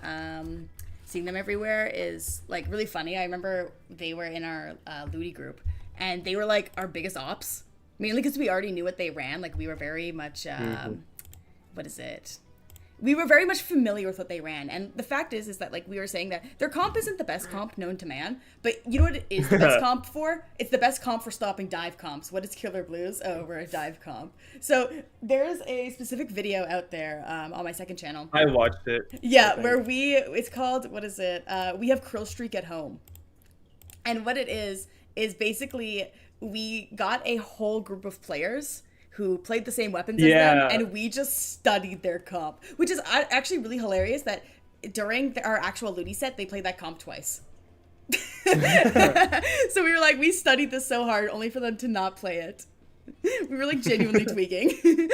everywhere is like really funny. I remember they were in our Ludi group, and they were like our biggest ops, mainly because we already knew what they ran. Like we were very much what is it? We were very much familiar with what they ran, and the fact is that like we were saying that their comp isn't the best comp known to man, but you know what it is the best comp for? It's the best comp for stopping dive comps. What is Killer Blues? Oh, we're a dive comp. So there's a specific video out there on my second channel. I watched it. Yeah, where it's called, what is it? We have Krill Streak at home, and what it is basically we got a whole group of players who played the same weapons as them, and we just studied their comp, which is actually really hilarious that during our actual Ludi set, they played that comp twice. So we were like, we studied this so hard only for them to not play it. We were like genuinely tweaking. Hey,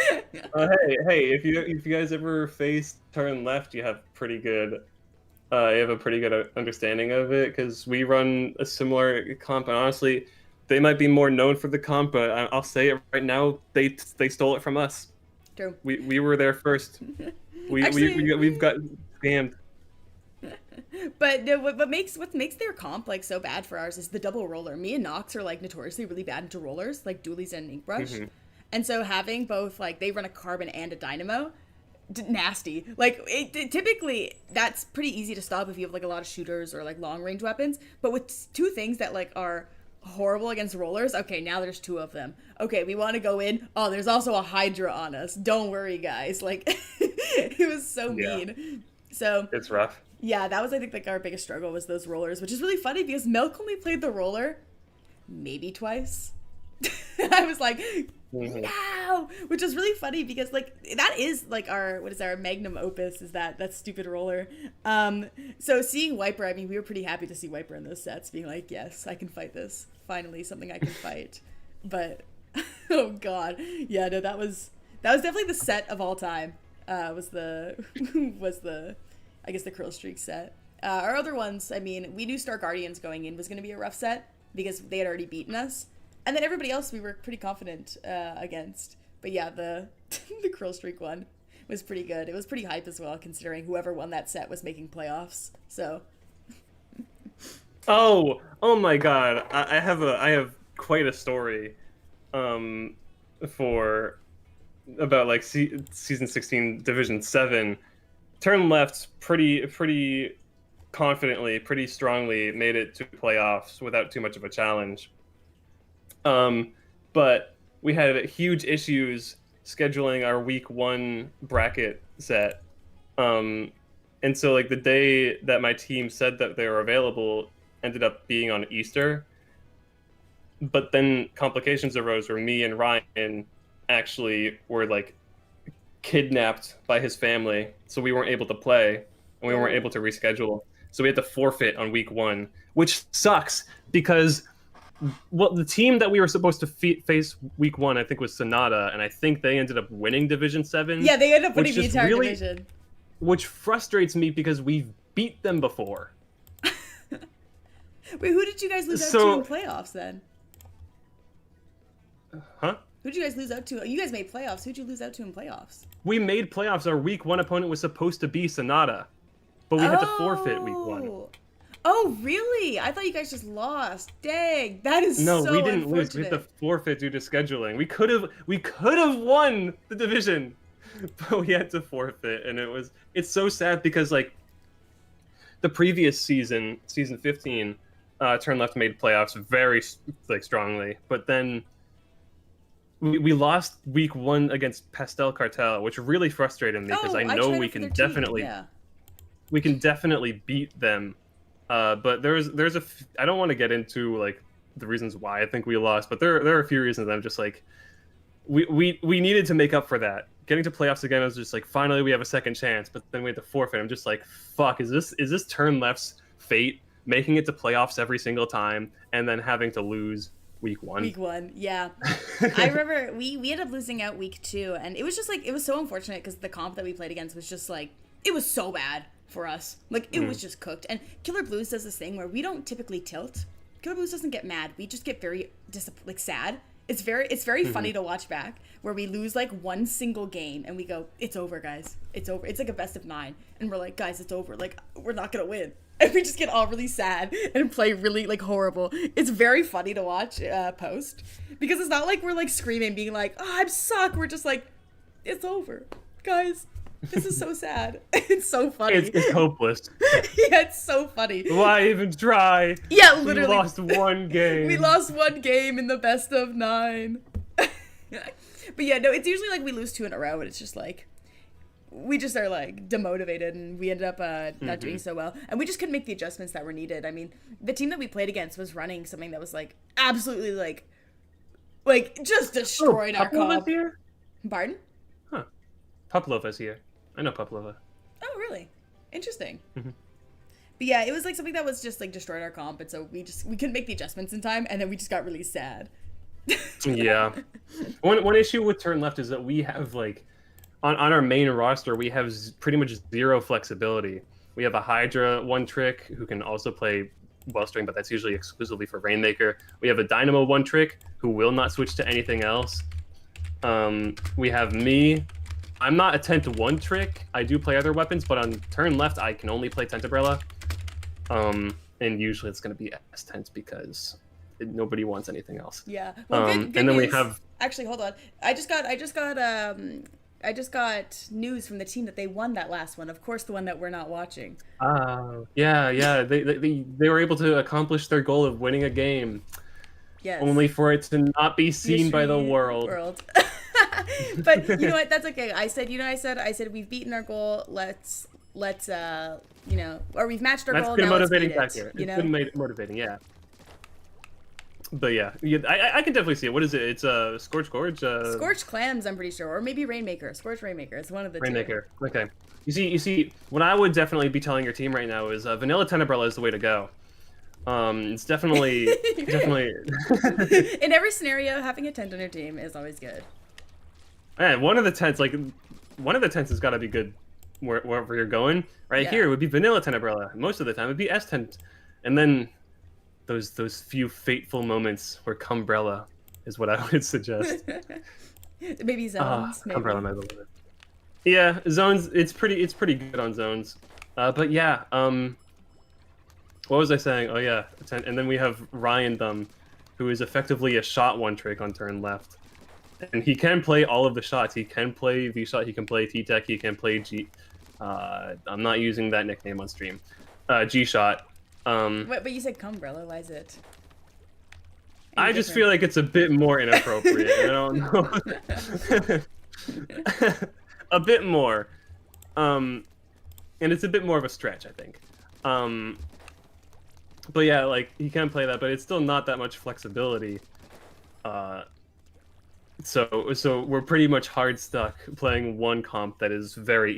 if you guys ever face Turn Left, you have a pretty good understanding of it, because we run a similar comp, and honestly, they might be more known for the comp, but I'll say it right now, they stole it from us. True. We were there first. We've got scammed. But no, what makes their comp like so bad for ours is the double roller. Me and Nox are like notoriously really bad into rollers, like dualies and ink brush. And so having both, like, they run a carbon and a dynamo, nasty. Like typically that's pretty easy to stop if you have like a lot of shooters or like long range weapons. But with two things that like are horrible against rollers, okay, now there's two of them. Okay, we want to go in. Oh, there's also a Hydra on us. Don't worry, guys. Like it was so mean. So it's rough. Yeah, that was, I think, like our biggest struggle was those rollers, which is really funny because Milk only played the roller maybe twice. I was like, no, which is really funny because like that is like our magnum opus, is that stupid roller. So seeing Wiper, I mean, we were pretty happy to see Wiper in those sets, being like, yes, I can fight this. Finally, something I can fight. But oh god, yeah, no, that was definitely the set of all time. Was the I guess the Krill Streak set. Our other ones, I mean, we knew Star Guardians going in was going to be a rough set because they had already beaten us. And then everybody else we were pretty confident against. But yeah, the the Krill Streak one was pretty good. It was pretty hype as well, considering whoever won that set was making playoffs. So. Oh my God! I have quite a story, for about like season 16 Division 7. Turn Left pretty confidently, pretty strongly made it to playoffs without too much of a challenge. But we had huge issues scheduling our week 1 bracket set. And so like the day that my team said that they were available ended up being on Easter. But then complications arose where me and Ryan actually were like kidnapped by his family. So we weren't able to play and we weren't able to reschedule. So we had to forfeit on week 1, which sucks because the team that we were supposed to face week 1, I think, was Sonata, and I think they ended up winning Division 7. Yeah, they ended up winning the entire division. Which frustrates me because we've beat them before. Wait, who did you guys lose out to in playoffs then? Huh? Who'd you guys lose out to? You guys made playoffs. Who'd you lose out to in playoffs? We made playoffs. Our week 1 opponent was supposed to be Sonata, but we had to forfeit week 1. Oh, really? I thought you guys just lost. Dang, that is no, so we didn't lose. We had to forfeit due to scheduling. We could have won the division, but we had to forfeit, and it's so sad because like the previous season 15, Turn Left made playoffs very like strongly, but then we lost week 1 against Pastel Cartel, which really frustrated me because I know we can definitely beat them But I don't want to get into like the reasons why I think we lost, but there are a few reasons I'm just like we needed to make up for that. Getting to playoffs again was just like finally we have a second chance, but then we had to forfeit. I'm just like, fuck, is this turn left's fate, making it to playoffs every single time and then having to lose week 1? Week 1, yeah. I remember we ended up losing out week 2, and it was just like, it was so unfortunate because the comp that we played against was just like, it was so bad for us. Like, it was just cooked. And Killer Blues does this thing where we don't typically tilt. Killer Blues doesn't get mad. We just get very sad. It's very funny to watch back, where we lose like one single game and we go, it's over, guys. It's over. It's like a best of 9. And we're like, guys, it's over. Like, we're not going to win. And we just get all really sad and play really like horrible. It's very funny to watch post, because it's not like we're like screaming, being like, oh, I suck. We're just like, it's over, guys. This is so sad. It's so funny. It's hopeless. Yeah, it's so funny. Why even try? Yeah, literally. We lost one game. We lost one game in the best of 9. But yeah, no, it's usually like we lose 2 in a row, and it's just like, we just are like demotivated, and we ended up not doing so well, and we just couldn't make the adjustments that were needed. I mean, the team that we played against was running something that was like absolutely like just destroyed our comp. Here? Pardon? Huh. Pavlova's here. I know Pavlova. Oh, really? Interesting. But yeah, it was like something that was just like destroyed our comp, and so we couldn't make the adjustments in time, and then we just got really sad. Yeah. One issue with turn left is that we have like on our main roster, we have pretty much 0 flexibility. We have a Hydra 1-trick who can also play Wellstring, but that's usually exclusively for Rainmaker. We have a Dynamo 1-trick who will not switch to anything else. We have me. I'm not a Tent 1-trick. I do play other weapons, but on turn left, I can only play Tentabrella. And usually it's going to be S-Tent because nobody wants anything else. Yeah. Well, good and then news. we have... Actually, hold on. I just got news from the team that they won that last one. Of course, the one that we're not watching. Yeah. They were able to accomplish their goal of winning a game. Yes. Only for it to not be seen by the world. But you know what? That's okay. I said we've beaten our goal. Let's or we've matched our goal. That's been now motivating let's back here. You know? It's been motivating, yeah. But yeah, I can definitely see it. What is it? It's Scorched Gorge? Scorched Clams, I'm pretty sure, or maybe Rainmaker. Scorched Rainmaker. It's one of the Rainmaker. Two. Okay. You see, what I would definitely be telling your team right now is Vanilla Tenebrella is the way to go. It's definitely in every scenario, having a tent on your team is always good. Man, one of the tents has got to be good wherever you're going. Right here, it would be Vanilla Tenebrella. Most of the time, it would be S tent, and then those few fateful moments where Cumbrella is what I would suggest. Maybe zones. Maybe. Cumbrella might be a little bit. Yeah, zones. It's pretty good on zones. But yeah. What was I saying? Oh yeah, and then we have Ryan Thumb, who is effectively a shot 1-trick on turn left. And he can play all of the shots. He can play V-Shot, he can play T-Tech, he can play G... I'm not using that nickname on stream. G-Shot. But you said Cumbrella, why is it? I just feel like it's a bit more inappropriate. I don't know. A bit more. And it's a bit more of a stretch, I think. But yeah, like, he can play that, but it's still not that much flexibility. So we're pretty much hard stuck playing one comp that is very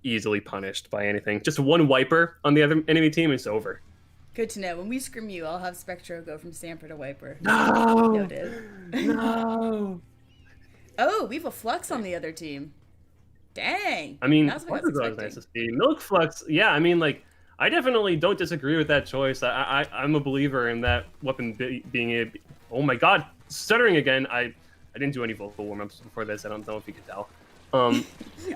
easily punished by anything. Just one wiper on the other enemy team, it's over. Good to know. When we scrim you, I'll have Spectro go from Stamper to Wiper. No! Noted. No! Oh, we have a Flux on the other team. Dang. I mean, that's what I was expecting. nice to see. Milk Flux, yeah, I mean, like, I definitely don't disagree with that choice. I'm a believer in that weapon being a... Oh my god, stuttering again. I didn't do any vocal warm-ups before this. I don't know if you could tell.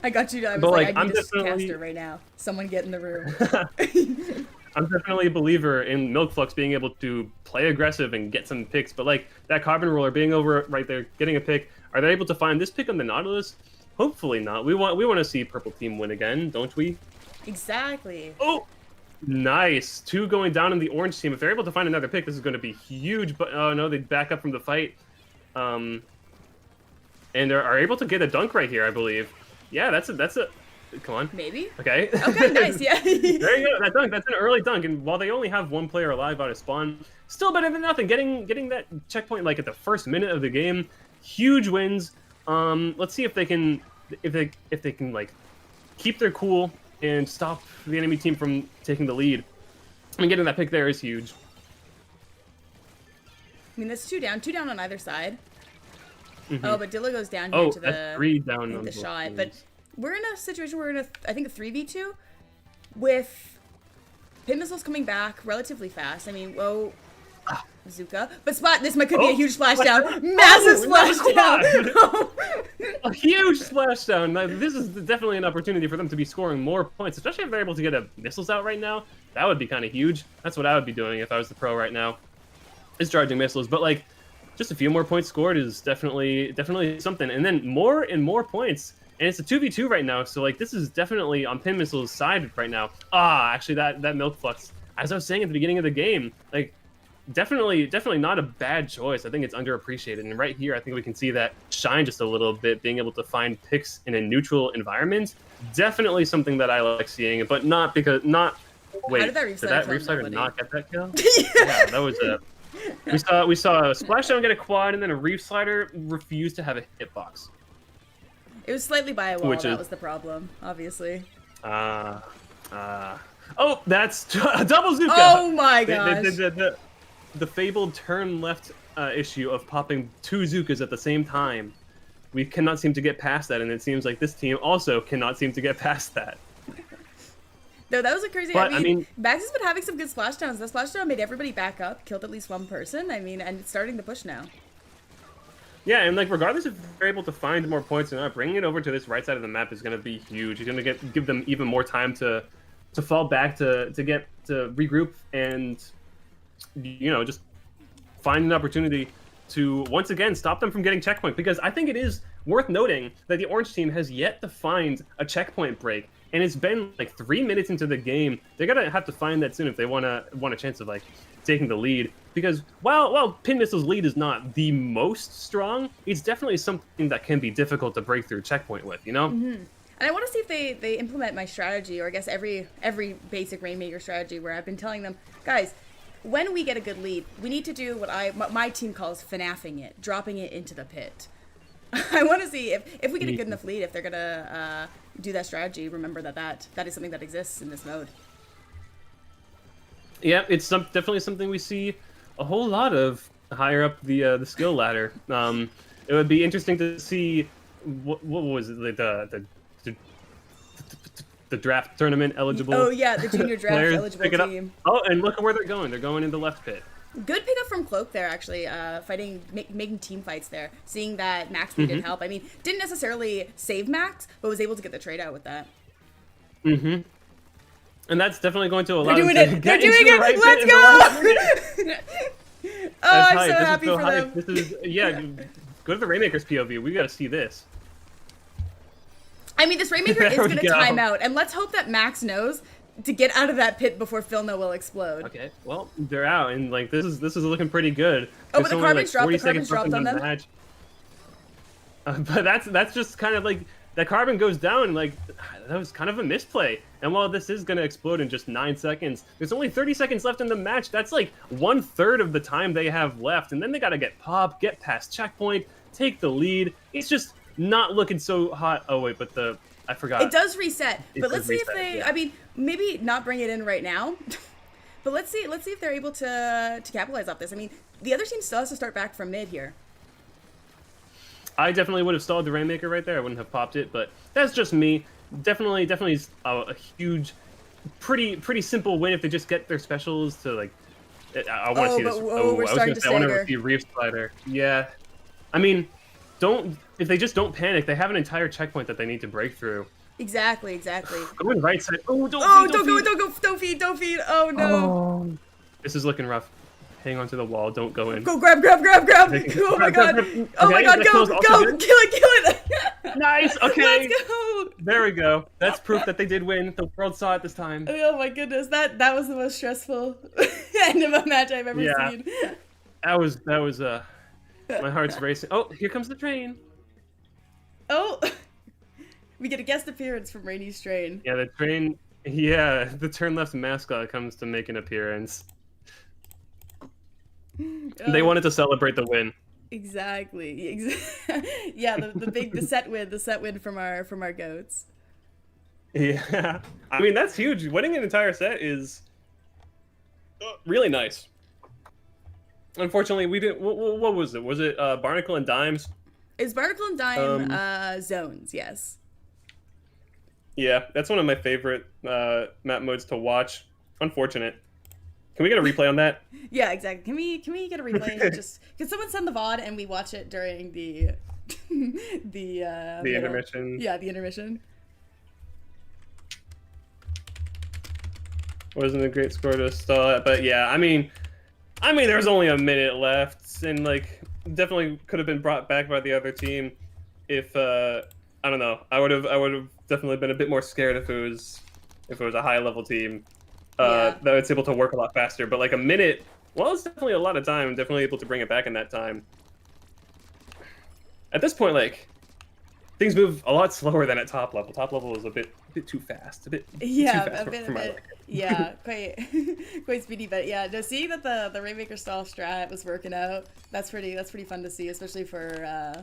I got you. I was like, I need a caster right now. Someone get in the room. I'm definitely a believer in Milk Flux being able to play aggressive and get some picks, but like that Carbon Roller being over right there, getting a pick. Are they able to find this pick on the Nautilus? Hopefully not. We want to see Purple Team win again, don't we? Exactly. Oh, nice. 2 going down in the Orange team. If they're able to find another pick, this is going to be huge. But oh no, they back up from the fight, and are able to get a dunk right here, I believe. Yeah, that's a Come on. Maybe. Okay. Okay, nice. Yeah. There you go. That dunk. That's an early dunk. And while they only have one player alive out of spawn, still better than nothing. Getting that checkpoint like at the first minute of the game, huge wins. Let's see if they can like keep their cool and stop the enemy team from taking the lead. I mean, getting that pick there is huge. I mean, that's two down on either side. Mm-hmm. Oh, but Dilla goes down here to the that's 3 down on the both shot. teams. But we're in a situation where we're in I think a 3v2 with pin missiles coming back relatively fast. I mean, whoa, Zuka. But this might could be a huge splashdown. Massive splashdown. A huge splashdown. Now, this is definitely an opportunity for them to be scoring more points, especially if they're able to get missiles out right now. That would be kind of huge. That's what I would be doing if I was the pro right now, is charging missiles. But like, just a few more points scored is definitely something. And then more and more points. And it's a 2v2 right now, so like this is definitely on Pin Missile's side right now. Actually that Milk Flux, as I was saying at the beginning of the game, like definitely not a bad choice. I think it's underappreciated. And right here, I think we can see that shine just a little bit, being able to find picks in a neutral environment. Definitely something that I like seeing, but not because wait, did that Reef Slider not get that kill? Yeah, that was a we saw a Splashdown get a quad, and then a Reef Slider refused to have a hitbox. It was slightly by a wall. That was the problem, obviously. Oh, that's double Zuka. Oh my gosh. The fabled turn left issue of popping 2 Zukas at the same time. We cannot seem to get past that, and it seems like this team also cannot seem to get past that. No, that was a crazy. But, I mean, Max has been having some good splashdowns. The splashdown made everybody back up, killed at least one person. I mean, and it's starting to push now. Yeah, and like regardless if they're able to find more points or not, bringing it over to this right side of the map is going to be huge. It's going to give them even more time to fall back, to regroup, and just find an opportunity to once again stop them from getting checkpoint. Because I think it is worth noting that the orange team has yet to find a checkpoint break, and it's been like 3 minutes into the game. They're gonna have to find that soon if they want a chance of like taking the lead. Because while Pin Missile's lead is not the most strong, it's definitely something that can be difficult to break through checkpoint with, Mm-hmm. And I want to see if they implement my strategy, or I guess every basic Rainmaker strategy, where I've been telling them, guys, when we get a good lead, we need to do what my team calls FNAFing it, dropping it into the pit. I want to see if we get a good enough lead, if they're gonna do that strategy. Remember that is something that exists in this mode. Yeah, it's definitely something we see a whole lot of higher up the skill ladder. It would be interesting to see what was it, like the draft tournament eligible. Oh yeah, the junior draft eligible team. Oh, and look at where they're going. They're going into left pit. Good pickup from Cloak there, actually, making team fights there. Seeing that Max needed help. I mean, didn't necessarily save Max, but was able to get the trade out with that. Mm-hmm. And that's definitely going to allow them to get into the right pit. Let's go! Oh, I'm so happy for them. This is, yeah, go to the Rainmaker's POV. We got to see this. I mean, this Rainmaker is going to time out, and let's hope that Max knows to get out of that pit before Philno will explode. Okay, well, they're out, and like this is looking pretty good. Oh, but the carbon's dropped. The carbon's dropped on them. But that's just kind of like that carbon goes down, and like that was kind of a misplay. And while this is gonna explode in just 9 seconds, there's only 30 seconds left in the match. That's like 1/3 of the time they have left, and then they gotta get pop, get past checkpoint, take the lead. It's just not looking so hot. Oh wait, but I forgot. It does reset, but let's see if they. Yeah. I mean, maybe not bring it in right now, but let's see if they're able to capitalize off this. I mean, the other team still has to start back from mid here. I definitely would have stalled the Rainmaker right there. I wouldn't have popped it, but that's just me. Definitely a huge, pretty simple win if they just get their specials to like. I want to see this. Oh, we're starting to stagger. I want to see Reef Slider. Yeah, I mean, if they just don't panic, they have an entire checkpoint that they need to break through. Exactly. Go in right side. Oh, don't feed. Oh no. Oh, this is looking rough. Hang on to the wall. Don't go in. Go grab. Oh my god. Oh my god. Go. Kill it. Nice. Okay. Let's go. There we go. That's proof that they did win. The world saw it this time. Oh my goodness. That was the most stressful end of a match I've ever seen. That was my heart's racing. Oh, here comes the train. Oh. We get a guest appearance from Rainy's train. Yeah, the train. Yeah, the turn left mascot comes to make an appearance. They wanted to celebrate the win. Exactly. Yeah, the set win from our goats. Yeah, I mean that's huge. Winning an entire set is really nice. Unfortunately, we didn't. What was it? Was it Barnacle and Dimes? It's Barnacle and Dime zones, yes. Yeah, that's one of my favorite map modes to watch. Unfortunate. Can we get a replay on that? Yeah, exactly. Can we get a replay? Just can someone send the VOD and we watch it during the the intermission. Yeah, the intermission. Wasn't a great score to stall at, but yeah, I mean, there's only a minute left, and like definitely could have been brought back by the other team if I don't know. I would have definitely been a bit more scared if it was a high level team that it's able to work a lot faster. But like a minute, well, it's definitely a lot of time. Definitely able to bring it back in that time. At this point, like things move a lot slower than at top level. Top level is a bit too fast. A bit too fast for my liking. Yeah, quite speedy, but yeah, to see that the Rainmaker style strat was working out, that's pretty fun to see, especially for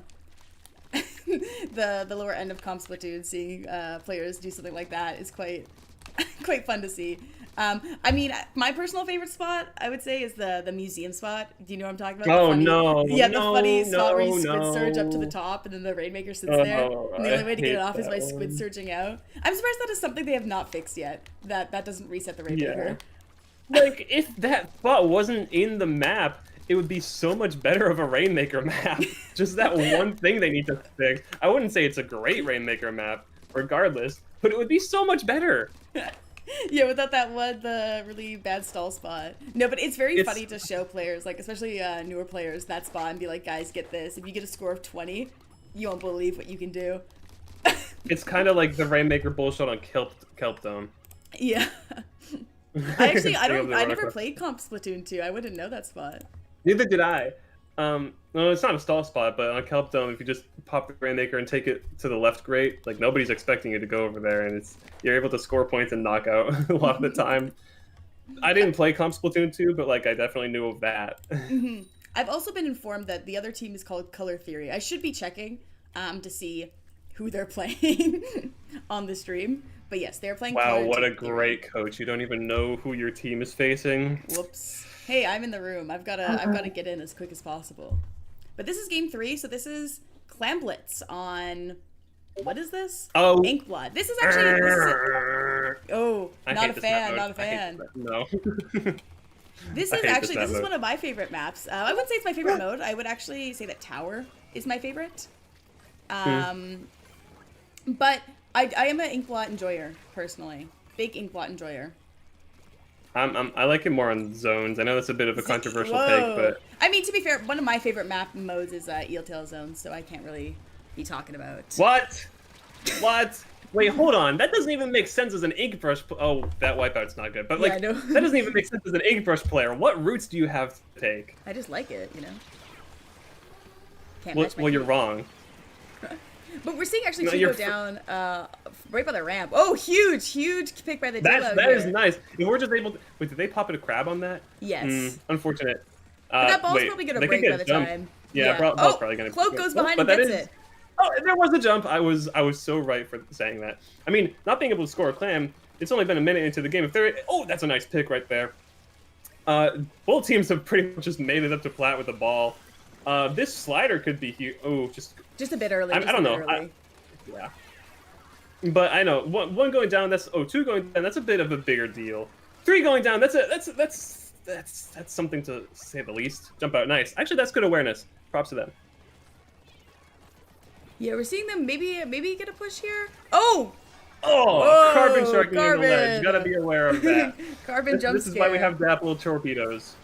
the lower end of comp Splatoon. Seeing players do something like that is quite fun to see. I mean, my personal favorite spot, I would say, is the museum spot. Do you know what I'm talking about? Oh, no. Yeah, the funny spot where you squid surge up to the top, and then the Rainmaker sits there. And the only way to get it off is by squid surging out. I'm surprised that is something they have not fixed yet. That doesn't reset the Rainmaker. Yeah. Like, if that spot wasn't in the map, it would be so much better of a Rainmaker map. Just that one thing they need to fix. I wouldn't say it's a great Rainmaker map, regardless, but it would be so much better. Yeah, without the really bad stall spot. No, but it's very funny to show players, like especially newer players, that spot and be like, guys, get this. If you get a score of 20, you won't believe what you can do. It's kind of like the Rainmaker bullshit on Kelp Dome. Yeah. I never played comp Splatoon 2. I wouldn't know that spot. Neither did I. No, it's not a stall spot, but on Kelp Dome, if you just pop the Rainmaker and take it to the left grate, like nobody's expecting you to go over there, and you're able to score points and knock out a lot of the time. I didn't play comp Splatoon 2, but like I definitely knew of that. I've also been informed that the other team is called Color Theory. I should be checking to see who they're playing on the stream. But yes, they're playing Wow, Color what a Theory. great coach. You don't even know who your team is facing. Whoops. Hey, I'm in the room. I've gotta get in as quick as possible. But this is game 3, so this is Clamblitz on what is this? Oh, Inkblood. This is actually not a fan. No. This is one of my favorite maps. I wouldn't say it's my favorite mode. I would actually say that Tower is my favorite. But I am an Inkblot enjoyer personally. Big Inkblot enjoyer. I like it more on zones. I know that's a bit of a controversial take, but I mean, to be fair, one of my favorite map modes is Eeltail zones, so I can't really be talking about. What? Wait, hold on. That doesn't even make sense as an ink brush. Oh, that wipeout's not good. But like, yeah, that doesn't even make sense as an ink brush player. What routes do you have to take? I just like it, you know. Can't Well, match my well you're feet. wrong. But we're seeing actually two go down right by the ramp. Oh, huge pick by the Dillo. That is nice. If we're just able to... Wait, did they pop in a crab on that? Yes. Unfortunate. But that ball's probably going to break by the time. Yeah, ball's probably going to... Cloak goes behind and gets it. Oh, there was a jump. I was so right for saying that. I mean, not being able to score a clam, it's only been a minute into the game. Oh, that's a nice pick right there. Both teams have pretty much just made it up to plat with the ball. This slider could be huge. Oh, just a bit early. I don't know. Yeah. But I know one going down. Two going down. That's a bit of a bigger deal. 3 going down. That's something to say the least. Jump out, nice. Actually, that's good awareness. Props to them. Yeah, we're seeing them maybe get a push here. Oh, Carbon sharking in the ledge. Gotta be aware of that. Carbon jump This is why we have Dapple torpedoes.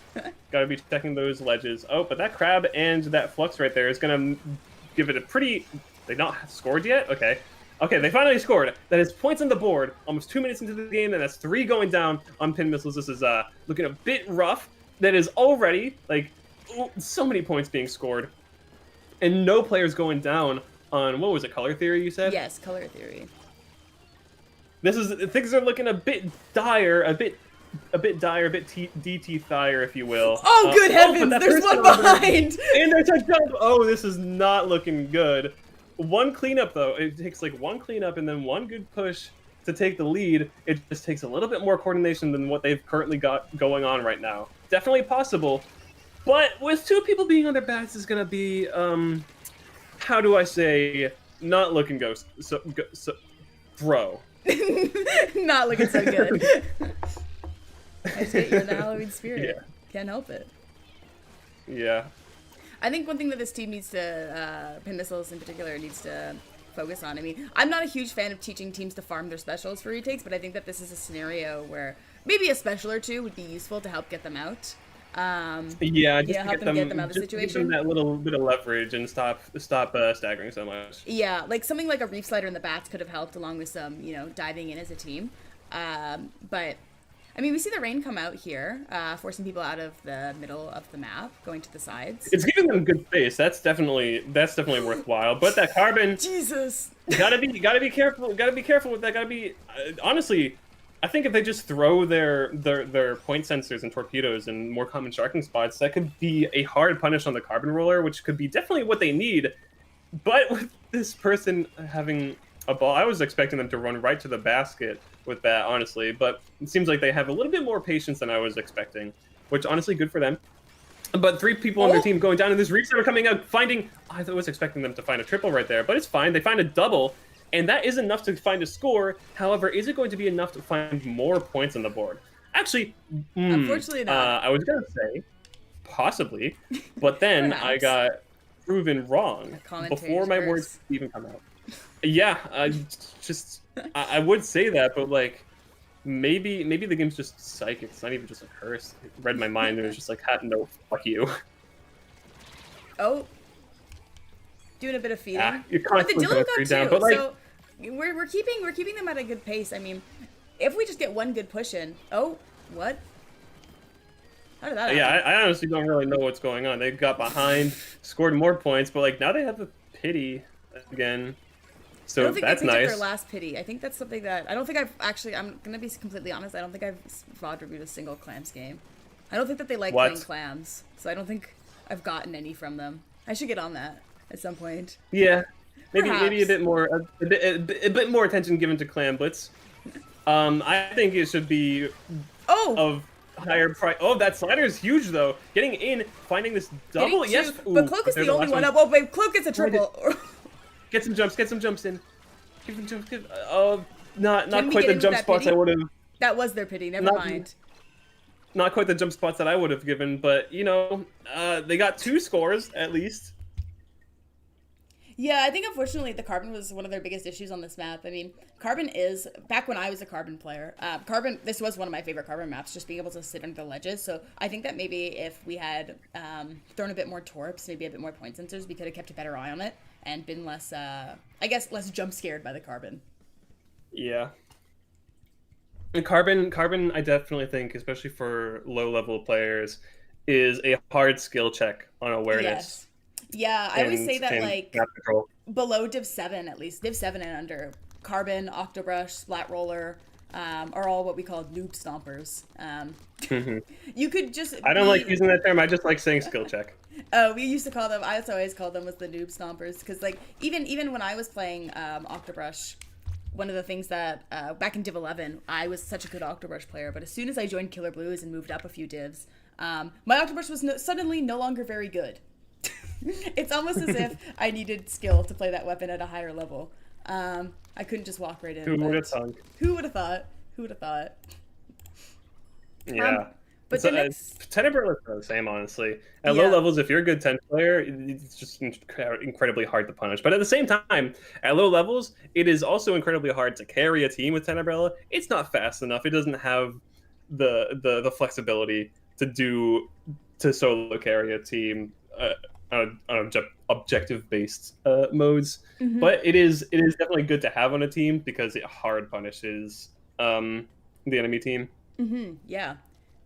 Gotta be checking those ledges. Oh, but that crab and that flux right there is gonna give it a pretty... They've not scored yet? Okay. Okay, they finally scored. That is points on the board. Almost 2 minutes into the game, and that's 3 going down on pin missiles. This is looking a bit rough. That is already, like, so many points being scored. And no players going down on what was it, color theory? You said Yes, color theory. this is things are looking a bit dire, a bit dire, a bit DT dire, if you will. Oh, good heavens! But that There's person one over there- behind. and there's a jump. Oh, this is not looking good. One cleanup though. It takes like one cleanup and then one good push to take the lead. It just takes a little bit more coordination than what they've currently got going on right now. Definitely possible, but with two people being on their backs is gonna be how do I say, not looking bro. Not looking so good. I just get you're in the Halloween spirit. Yeah. Can't help it. Yeah. I think one thing that this team needs to, Pin Missiles in particular, needs to focus on. I mean, I'm not a huge fan of teaching teams to farm their specials for retakes, but I think that this is a scenario where maybe a special or two would be useful to help get them out. Yeah, just to help them get them out of the just to give situation. them that little bit of leverage and stop staggering so much. Yeah, like something like a Reef Slider in the bats could have helped along with some, diving in as a team. But, I mean, we see the rain come out here, forcing people out of the middle of the map, going to the sides. It's giving them good space. That's definitely worthwhile. But that carbon, Jesus! gotta be careful. Gotta be careful with that. Gotta be honestly. I think if they just throw their point sensors and torpedoes in more common sharking spots, that could be a hard punish on the carbon roller, which could be definitely what they need. But with this person having a ball, I was expecting them to run right to the basket with that, honestly. But it seems like they have a little bit more patience than I was expecting, which honestly, good for them. But three people on their team going down, and this reset coming out, I was expecting them to find a triple right there, but it's fine. They find a double. And that is enough to find a score. However, is it going to be enough to find more points on the board? Actually, Unfortunately not. I was going to say, possibly. But then I got proven wrong before my words even come out. Yeah, I would say that, but like, maybe the game's just psychic. It's not even just a curse. It read my mind and it was just like, no, fuck you. Oh. Doing a bit of feeding. You're But the constantly Dillo got three two, down, but like, so we're keeping them at a good pace. I mean, if we just get one good push in. Oh, what? How did that happen? yeah, I honestly don't really know what's going on. They got behind, scored more points, but like now they have the pity again. So I don't think that's they picked up nice. their last pity. I think that's something that I don't think I've actually. I'm gonna be completely honest. I don't think I've VOD reviewed a single clams game. I don't think that they like playing clams, so I don't think I've gotten any from them. I should get on that at some point. Yeah, maybe Perhaps. a bit more a bit more attention given to Clam Blitz. I think it should be of higher price. Oh, that slider is huge though. Getting in, finding this double. Yes, but Cloak is the only one up. Oh wait, Cloak gets a triple. Get some jumps in. Give them jumps. Not quite the in jump that spots pity? I would have. That was their pity. Never mind. Not quite the jump spots that I would have given, but they got 2 scores at least. Yeah, I think unfortunately the Carbon was one of their biggest issues on this map. I mean, Carbon is, back when I was a Carbon player, this was one of my favorite Carbon maps, just being able to sit under the ledges. So I think that maybe if we had thrown a bit more torps, maybe a bit more point sensors, we could have kept a better eye on it and been less, I guess, less jump scared by the Carbon. Yeah. And Carbon, I definitely think, especially for low-level players, is a hard skill check on awareness. Yes. Yeah, I always say that, like, below Div 7, at least, Div 7 and under, Carbon, Octobrush, Splat Roller, are all what we call noob stompers. You could just I don't like using that term, I just like saying skill check. Oh, we used to call them, I always called them as the noob stompers, because, like, even when I was playing Octobrush, one of the things that, back in Div 11, I was such a good Octobrush player, but as soon as I joined Killer Blues and moved up a few divs, my Octobrush was suddenly no longer very good. It's almost as if I needed skill to play that weapon at a higher level. I couldn't just walk right in. Who would have thought? Who would have thought? Who would have thought? Yeah. But the next... Tenebrae is the same, honestly. At low levels, if you're a good 10 player, it's just incredibly hard to punish. But at the same time, at low levels, it is also incredibly hard to carry a team with Tenebrae. It's not fast enough. It doesn't have the flexibility to solo carry a team on objective-based modes. But it is definitely good to have on a team because it hard punishes the enemy team. Yeah.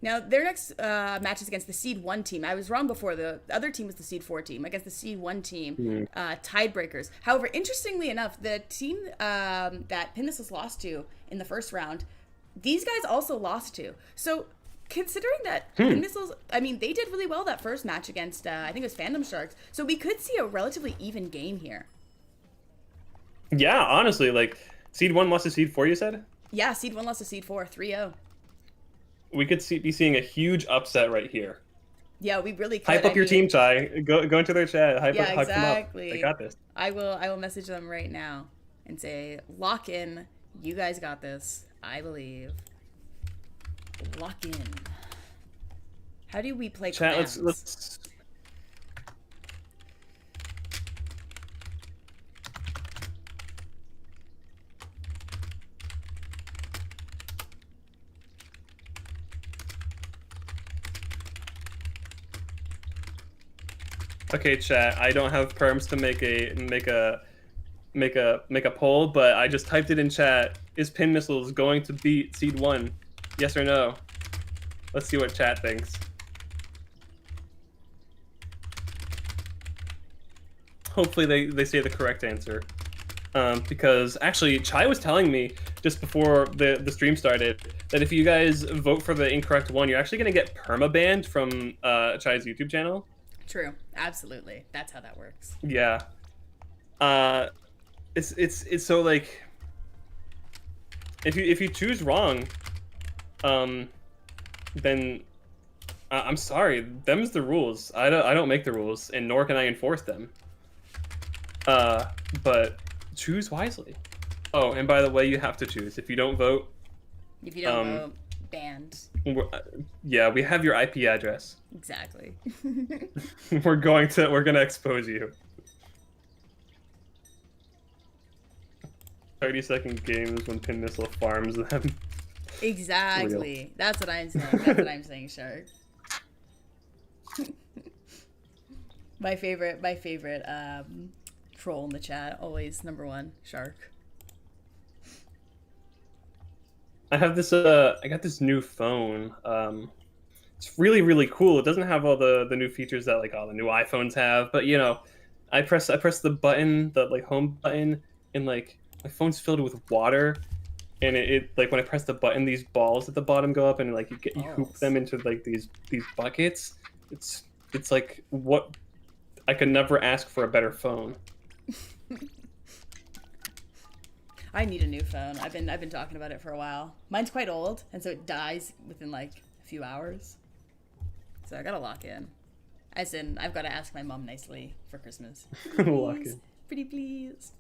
Now, their next match is against the Seed 1 team. I was wrong before. The other team was the Seed 4 team. Against the Seed 1 team, Tidebreakers. However, interestingly enough, the team that Pinnacle lost to in the first round, these guys also lost to. So, considering that Pinnacle, I mean, they did really well that first match against, I think it was Fandom Sharks. So, we could see a relatively even game here. Yeah, honestly, like, Seed 1 lost to Seed 4, you said? Yeah, Seed 1 lost to Seed 4, 3-0. We could be seeing a huge upset right here. Yeah, we really could. Hype up your team, Chai. Go into their chat. Hype them up. I got this. I will message them right now and say, lock in. You guys got this. I believe. Lock in. How do we play chat? commands? Let's. Okay, chat. I don't have perms to make a poll, but I just typed it in chat. Is Pin Missiles going to beat Seed 1? Yes or no? Let's see what chat thinks. Hopefully they say the correct answer. Because actually, Chai was telling me just before the stream started that if you guys vote for the incorrect one, you're actually going to get permabanned from Chai's YouTube channel. True, absolutely. That's how that works. Yeah. It's so like if you choose wrong, then I'm sorry. Them's the rules. I don't make the rules, and nor can I enforce them. But choose wisely. Oh, and by the way, you have to choose. If you don't vote, vote, banned. Yeah, we have your IP address. Exactly. We're gonna expose you. 30-second games when Pin Missile farms them. Exactly. That's what I'm saying. That's what I'm saying, Shark. my favorite troll in the chat, always #1, Shark. I have this I got this new phone. It's really cool. It doesn't have all the new features that like all the new iPhones have, but you know, I press the button, the like home button, and like my phone's filled with water, and it like when I press the button, these balls at the bottom go up, and like you hoop them into like these buckets. It's like what I could never ask for a better phone. I need a new phone. I've been talking about it for a while. Mine's quite old, and so it dies within like a few hours. So I gotta lock in. As in, I've got to ask my mom nicely for Christmas. Lock in. Pretty please.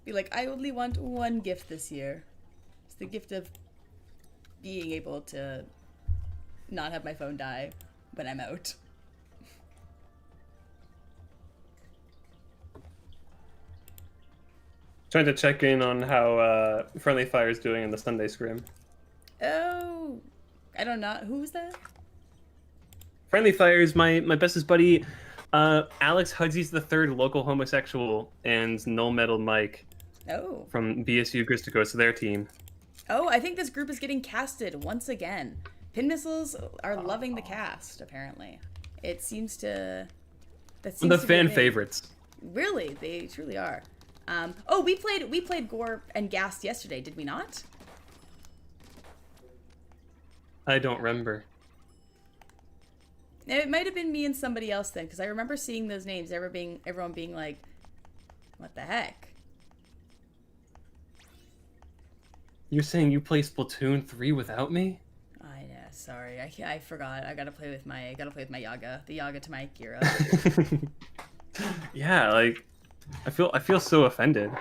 Be like, I only want one gift this year. It's the gift of being able to not have my phone die when I'm out. Trying to check in on how Friendly Fire is doing in the Sunday scrim. Oh, I don't know. Who's that? Friendly Fire is my bestest buddy, Alex Hudsy's the third local homosexual, and Null Metal Mike. Oh. From BSU Christico, so their team. Oh, I think this group is getting casted once again. Pin Missiles are loving the cast, apparently. It seems to... That seems the to fan be favorites. Really, they truly are. Oh, we played Gore and Gast yesterday, did we not? I don't remember. It might have been me and somebody else then, because I remember seeing those names. Everyone being like, "What the heck?" You're saying you play Splatoon 3 without me? I know. Sorry, I forgot. I gotta play with my Yaga, the Yaga to my Kira. Yeah, like I feel so offended.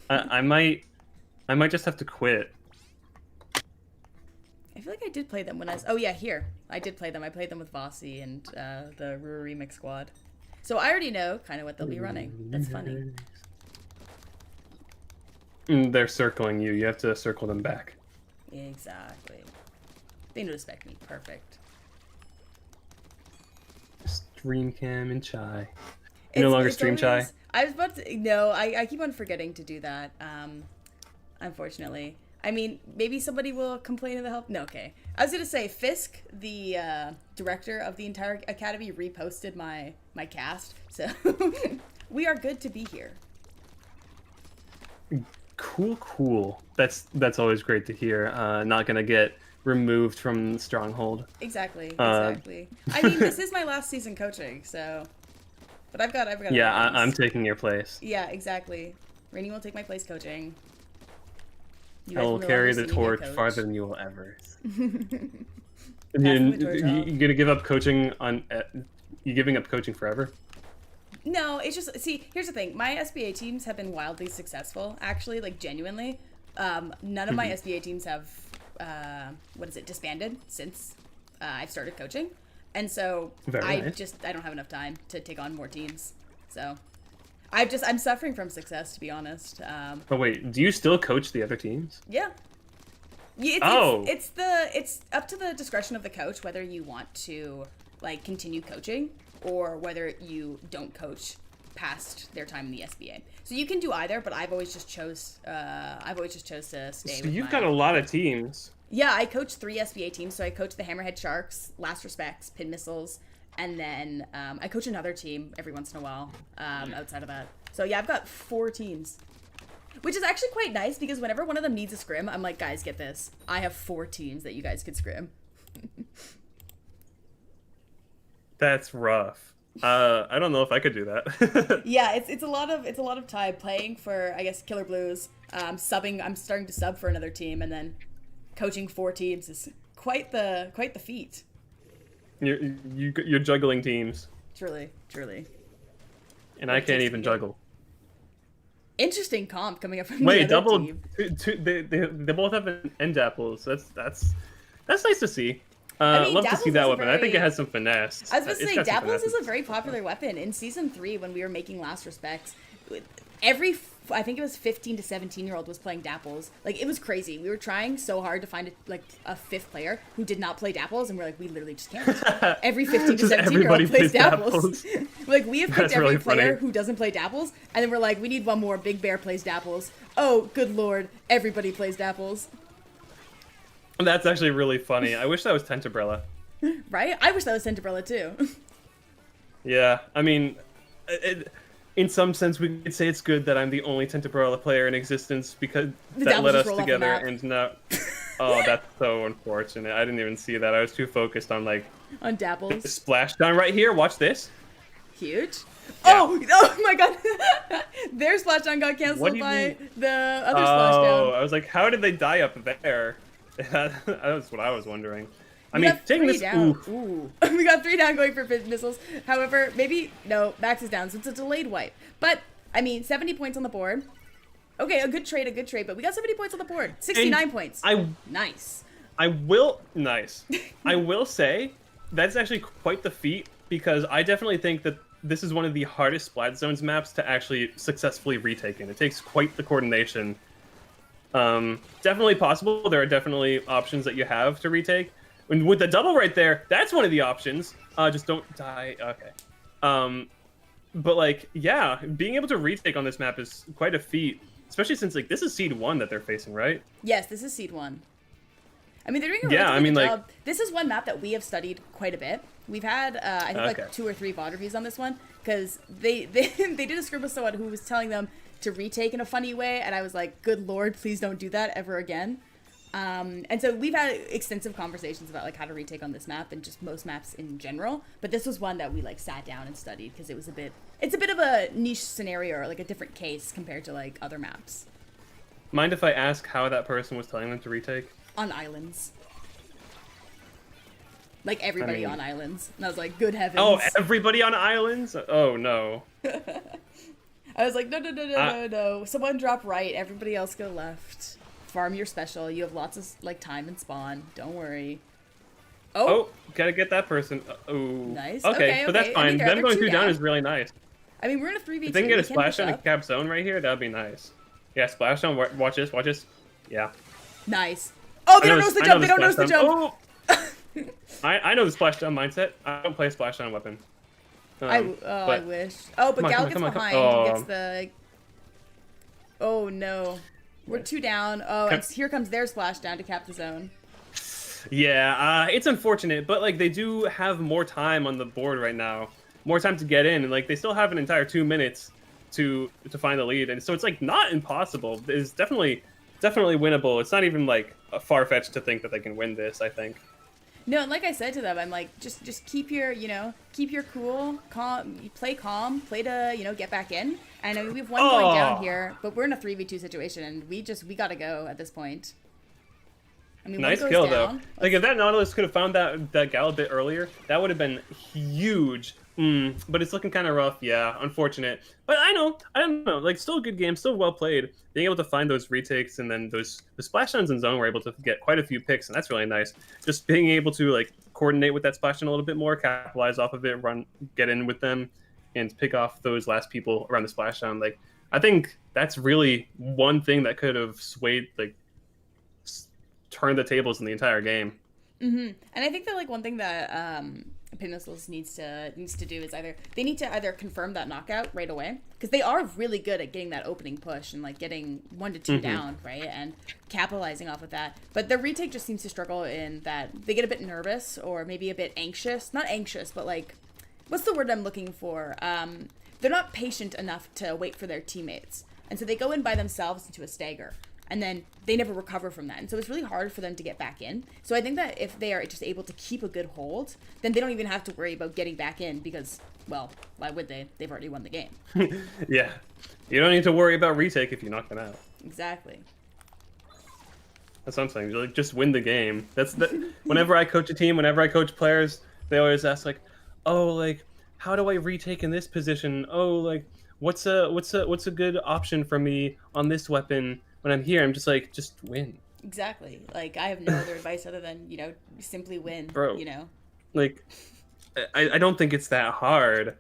I might just have to quit. I feel like I did play them when I was... Oh, yeah, here. I did play them. I played them with Vossi and the Ruru Remix squad. So I already know kind of what they'll be running. That's funny. They're circling you. You have to circle them back. Exactly. They know to respect me. Perfect. Stream cam and chai. You no longer stream chai? I was about to... No, I keep on forgetting to do that, unfortunately. I mean, maybe somebody will complain of the help. No, okay. I was gonna say Fisk, the director of the entire academy, reposted my cast, so we are good to be here. Cool. That's always great to hear. Not gonna get removed from Stronghold. Exactly. I mean, this is my last season coaching, so. But I've got. Yeah, I'm taking your place. Yeah, exactly. Rainey will take my place coaching. I will carry the torch farther than you will ever. You gonna give up coaching on? You giving up coaching forever? No, it's just, see, here's the thing. My SBA teams have been wildly successful, actually, like genuinely. None of my SBA teams have, disbanded since I've started coaching. And so I don't have enough time to take on more teams. So I'm suffering from success, to be honest. Oh wait, do you still coach the other teams? Yeah. It's up to the discretion of the coach whether you want to like continue coaching or whether you don't coach past their time in the SBA. So you can do either, but I've always just chose to stay. So you've got a lot of teams. Yeah, I coach 3 SBA teams. So I coach the Hammerhead Sharks, Last Respects, Pin Missiles, and then I coach another team every once in a while outside of that. So yeah, I've got 4 teams. Which is actually quite nice because whenever one of them needs a scrim, I'm like, guys, get this. I have 4 teams that you guys could scrim. That's rough. I don't know if I could do that. Yeah, it's a lot of time playing for, I guess, Killer Blues. I'm starting to sub for another team, and then coaching 4 teams is quite the feat. You're juggling teams. Truly. And I can't even juggle. Interesting comp coming up from the other team. They both have end apples. That's nice to see. Love to see that weapon. I think it has some finesse. I was going to say, Dapples is a very popular weapon. In Season 3, when we were making Last Respects, I think it was 15 to 17-year-old was playing Dapples. Like, it was crazy. We were trying so hard to find a 5th player who did not play Dapples, and we're like, we literally just can't. Every 15 to 17-year-old plays Dapples. Like, we have picked every player who doesn't play Dapples, and then we're like, we need one more. Big Bear plays Dapples. Oh, good lord. Everybody plays Dapples. That's actually really funny. I wish that was Tentabrella. Right? I wish that was Tentabrella too. Yeah, I mean, in some sense, we could say it's good that I'm the only Tentabrella player in existence because that led us together. And now, oh, that's so unfortunate. I didn't even see that. I was too focused on on Dapples. Splashdown right here. Watch this. Huge. Yeah. Oh my god. Their splashdown got canceled by the other splashdown. Oh, I was like, how did they die up there? That's what I was wondering. I mean, taking this down. Ooh. We got 3 down going for Pin Missiles. However, no, Max is down, so it's a delayed wipe. But I mean, 70 points on the board. Okay, a good trade, but we got 70 points on the board. 69 points. Nice. I will say that's actually quite the feat because I definitely think that this is one of the hardest Splat Zones maps to actually successfully retake in. It takes quite the coordination. Definitely possible. There are definitely options that you have to retake. And with the double right there, that's one of the options. Just don't die. Okay. But yeah, being able to retake on this map is quite a feat, especially since this is Seed 1 that they're facing, right? Yes, this is Seed 1. I mean, they're doing a really good job. This is one map that we have studied quite a bit. We've had, I think, 2 or 3 VOD reviews on this one because they did a scrim with someone who was telling them to retake in a funny way, and I was like, good lord, please don't do that ever again. And so we've had extensive conversations about how to retake on this map and just most maps in general, but this was one that we sat down and studied because it's a bit of a niche scenario or a different case compared to other maps. Mind if I ask how that person was telling them to retake? On islands. Everybody on islands. And I was like, good heavens. Oh, everybody on islands? Oh no. I was like, no. Someone drop right. Everybody else go left. Farm your special. You have lots of time and spawn. Don't worry. Oh, gotta get that person. Oh. Nice. Okay, but that's fine. Them going 2 down is really nice. I mean, we're in a 3v2. If they can get a splashdown in cap zone right here, that'd be nice. Yeah, splashdown. Watch this. Yeah. Nice. Oh, they don't know the jump. They don't know the jump. Oh. I know the splashdown mindset. I don't play a splashdown weapon. I wish. Oh, but Gal gets behind. He gets the... Oh, no. We're 2 down. Oh, and here comes their splashdown to cap the zone. Yeah, it's unfortunate, but like they do have more time on the board right now, more time to get in, and like they still have an entire 2 minutes to find the lead, and so it's like not impossible. It's definitely winnable. It's not even like far-fetched to think that they can win this, I think. No, and like I said to them, I'm like, just keep your, keep your cool, play calm, play to, get back in. And I mean, we have one going down here, but we're in a 3v2 situation, and we gotta go at this point. I mean, nice kill though. Like if that Nautilus could have found that gal a bit earlier, that would have been huge. But it's looking kind of rough. Yeah, unfortunate. But I don't know. Like still a good game, still well played. Being able to find those retakes and then the splashdowns in zone, we're able to get quite a few picks, and that's really nice. Just being able to like coordinate with that splashdown a little bit more, capitalize off of it, get in with them, and pick off those last people around the splashdown. Like I think that's really one thing that could have swayed, like, turned the tables in the entire game. And I think that like one thing that Pinnacles needs to do is they need to either confirm that knockout right away, because they are really good at getting that opening push and like getting 1 to 2 down, right, and capitalizing off of that. But the retake just seems to struggle in that they get a bit nervous or maybe a bit anxious. Not anxious, but like, what's the word I'm looking for? They're not patient enough to wait for their teammates, and so they go in by themselves into a stagger. And then they never recover from that. And so it's really hard for them to get back in. So I think that if they are just able to keep a good hold, then they don't even have to worry about getting back in because, well, why would they? They've already won the game. Yeah. You don't need to worry about retake if you knock them out. Exactly. That's what I'm saying. Like, just win the game. Whenever I coach a team, whenever I coach players, they always ask like, oh, like, how do I retake in this position? Oh, like, what's a good option for me on this weapon? When I'm here, I'm just like, just win. Exactly. Like, I have no other advice other than, simply win. Bro, like, I don't think it's that hard.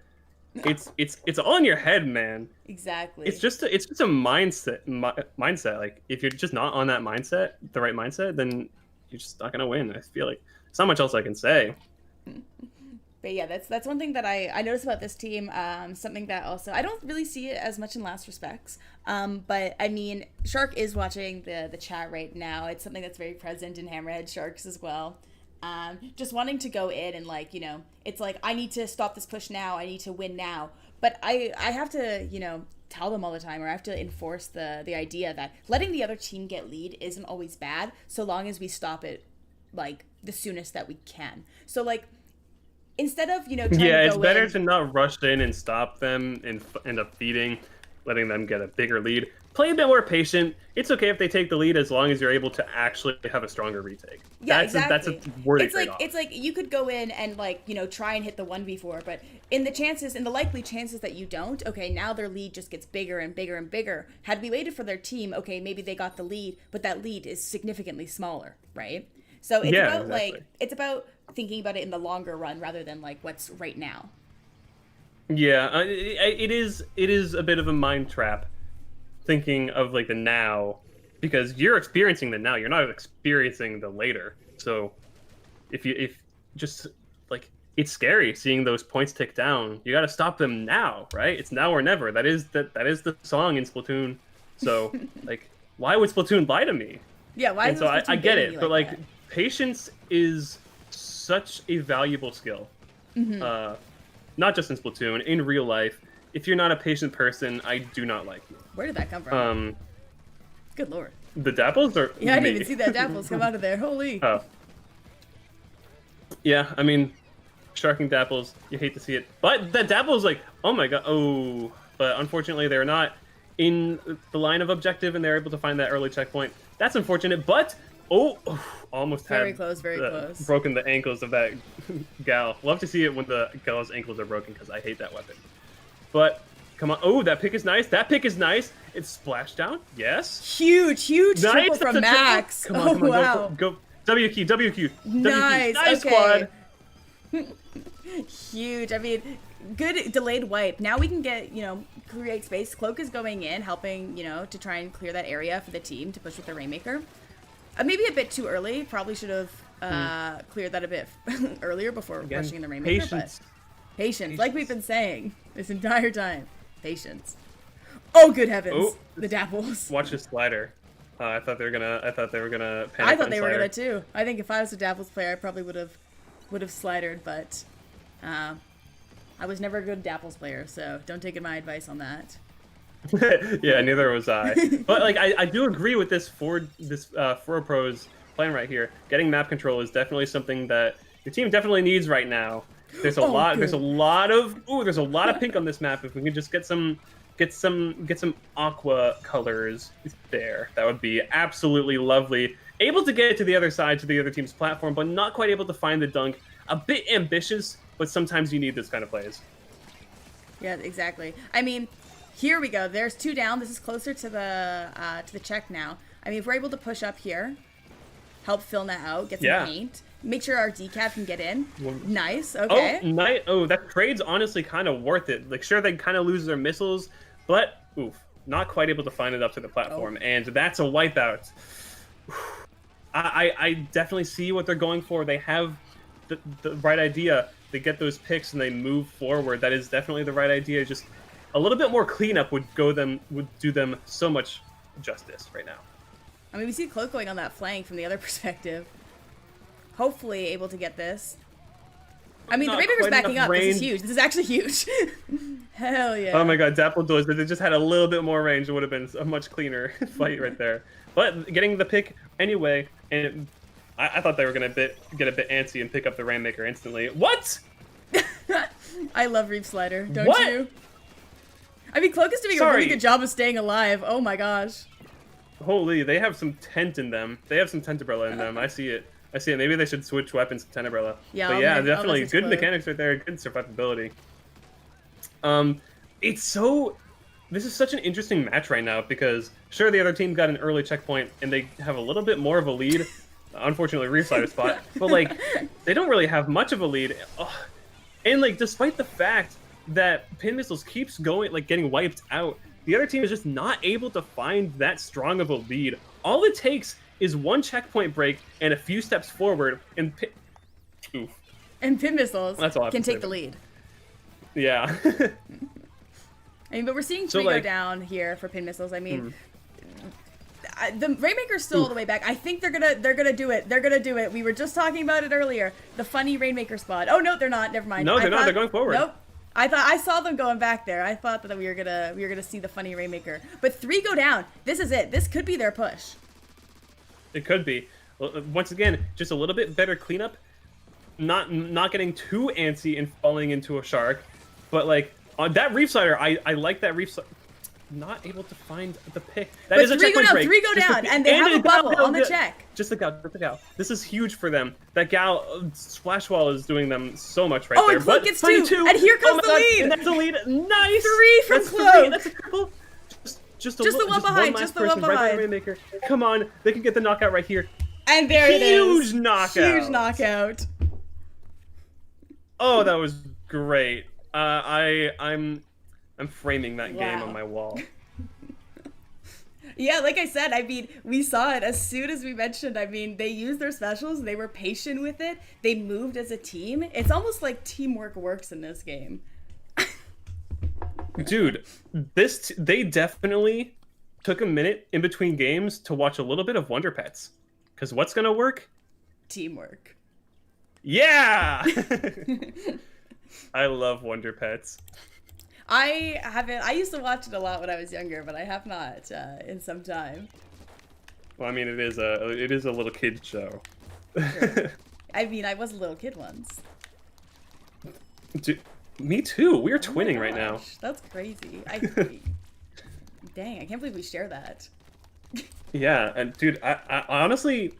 No. It's all in your head, man. Exactly. It's just a mindset. Like, if you're just not on that mindset, the right mindset, then you're just not gonna win. I feel like there's not much else I can say. But yeah, that's one thing that I noticed about this team. Something that also I don't really see it as much in Last Respects. But I mean, Shark is watching the chat right now. It's something that's very present in Hammerhead Sharks as well. Just wanting to go in and like, it's like I need to stop this push now. I need to win now. But I have to, tell them all the time, or I have to enforce the idea that letting the other team get lead isn't always bad, so long as we stop it like the soonest that we can. So like, instead of, trying to go it's better to not rush in and stop them and end up feeding, letting them get a bigger lead. Play a bit more patient. It's okay if they take the lead as long as you're able to actually have a stronger retake. Yeah, exactly. That's a worthy trade-off. It's like you could go in and like, try and hit the 1v4, but in the likely chances that you don't, okay, now their lead just gets bigger and bigger and bigger. Had we waited for their team, okay, maybe they got the lead, but that lead is significantly smaller, right? So it's about like, it's about thinking about it in the longer run rather than like what's right now. Yeah, it is a bit of a mind trap thinking of like the now, because you're experiencing the now, you're not experiencing the later. So if just like, it's scary seeing those points tick down. You got to stop them now, right? It's now or never. That is the song in Splatoon. So like, why would Splatoon lie to me? Yeah, why? And so I get it, but like patience is such a valuable skill. Not just in Splatoon, in real life. If you're not a patient person, I do not like you. Where did that come from? Good lord. The dapples or yeah, I didn't even see that dapples come out of there. Holy. Oh. Yeah, I mean, sharking dapples, you hate to see it, but the dapples, like, oh my god, oh. But unfortunately, they're not in the line of objective, and they're able to find that early checkpoint. That's unfortunate, but almost very close, broken the ankles of that gal. Love to see it when the gal's ankles are broken, because I hate that weapon. But come on, oh, that pick is nice. That pick is nice. It's splashdown. Yes. Huge nice. Triple from Max. Come on, wow. Go. W key. Nice. Nice okay. Squad. Huge. I mean, good delayed wipe. Now we can get, create space. Cloak is going in, helping, to try and clear that area for the team to push with the Rainmaker. Maybe a bit too early. Probably should have cleared that a bit earlier before rushing in the Rainmaker. Patience. But patience, like we've been saying this entire time. Patience. Oh, good heavens. Oh, the dapples. Watch the slider. I thought they were gonna. I thought they were gonna panic. I thought they were Slider. gonna too. I think if I was a Dapples player, I probably would have slidered, but I was never a good Dapples player, so don't take my advice on that. Yeah, neither was I. But like, I do agree with this Foro Pros plan right here. Getting map control is definitely something that your team definitely needs right now. There's a lot. Good. There's a lot of. Ooh, there's a lot of pink on this map. If we can just get some aqua colors there, that would be absolutely lovely. Able to get to the other side, to the other team's platform, but not quite able to find the dunk. A bit ambitious, but sometimes you need this kind of plays. Yeah, exactly. I mean, here we go. There's 2 down. This is closer to the check now. I mean, if we're able to push up here, help fill that out, get some paint, make sure our decaf can get in. Nice. Okay. Oh, nice. Oh, that trade's honestly kind of worth it. Like, sure, they kind of lose their missiles, but oof, not quite able to find it up to the platform, and that's a wipeout. I definitely see what they're going for. They have the right idea. They get those picks and they move forward. That is definitely the right idea. Just a little bit more cleanup would do them so much justice right now. I mean, we see Cloak going on that flank from the other perspective. Hopefully able to get this. I mean, the Rainmaker's backing up. This is huge. This is actually huge. Hell yeah. Oh my god, Dapple does. If they just had a little bit more range, it would have been a much cleaner fight right there. But getting the pick anyway, and I thought they were going to get a bit antsy and pick up the Rainmaker instantly. What? I love Reef Slider, don't you? I mean, Cloak is doing a really good job of staying alive. Oh my gosh. Holy, they have some tent in them. They have some Tentebrella in them. I see it. Maybe they should switch weapons to Tentebrella. Yeah, but yeah, definitely good mechanics right there. Good survivability. This is such an interesting match right now because sure, the other team got an early checkpoint and they have a little bit more of a lead. Unfortunately, Reef Slider spot, but like they don't really have much of a lead. Ugh. And like, despite the fact that Pin Missiles keeps going, like getting wiped out, the other team is just not able to find that strong of a lead. All it takes is one checkpoint break and a few steps forward, and Pin Missiles can take the lead. Yeah. I mean, but we're seeing 3 go down here for Pin Missiles. I mean, the Rainmaker's still all the way back. I think they're gonna do it. They're gonna do it. We were just talking about it earlier. The funny Rainmaker spot. Oh no, they're not. Never mind. No, they're not. They're going forward. Nope. I saw them going back there. I thought that we were gonna see the funny Rainmaker. But 3 go down. This is it. This could be their push. It could be. Once again, just a little bit better cleanup. Not getting too antsy and falling into a shark, but like on that Reef Slider, I like that Reef Slider. Not able to find the pick. That is a checkpoint break. 3 go down, and they have a bubble on the check. Just the gal. This is huge for them. That gal, Splash Wall is doing them so much right there. And Cloak gets 2, and here comes the lead. And that's the lead. Nice. 3 from Cloak. That's a triple. Just the one behind. Just the one behind. Rainmaker. Come on, they can get the knockout right here. And there it is. Huge knockout. Huge knockout. Oh, that was great. I'm framing that game on my wall. Yeah, like I said, I mean, we saw it as soon as we mentioned. I mean, they used their specials. They were patient with it. They moved as a team. It's almost like teamwork works in this game. Dude, they definitely took a minute in between games to watch a little bit of Wonder Pets. Because what's going to work? Teamwork. Yeah! I love Wonder Pets. I used to watch it a lot when I was younger, but I have not in some time. Well, I mean, it is a little kid show. Sure. I mean, I was a little kid once. Dude, me too. We're twinning right now. That's crazy. Dang, I can't believe we share that. Yeah, and dude, I honestly,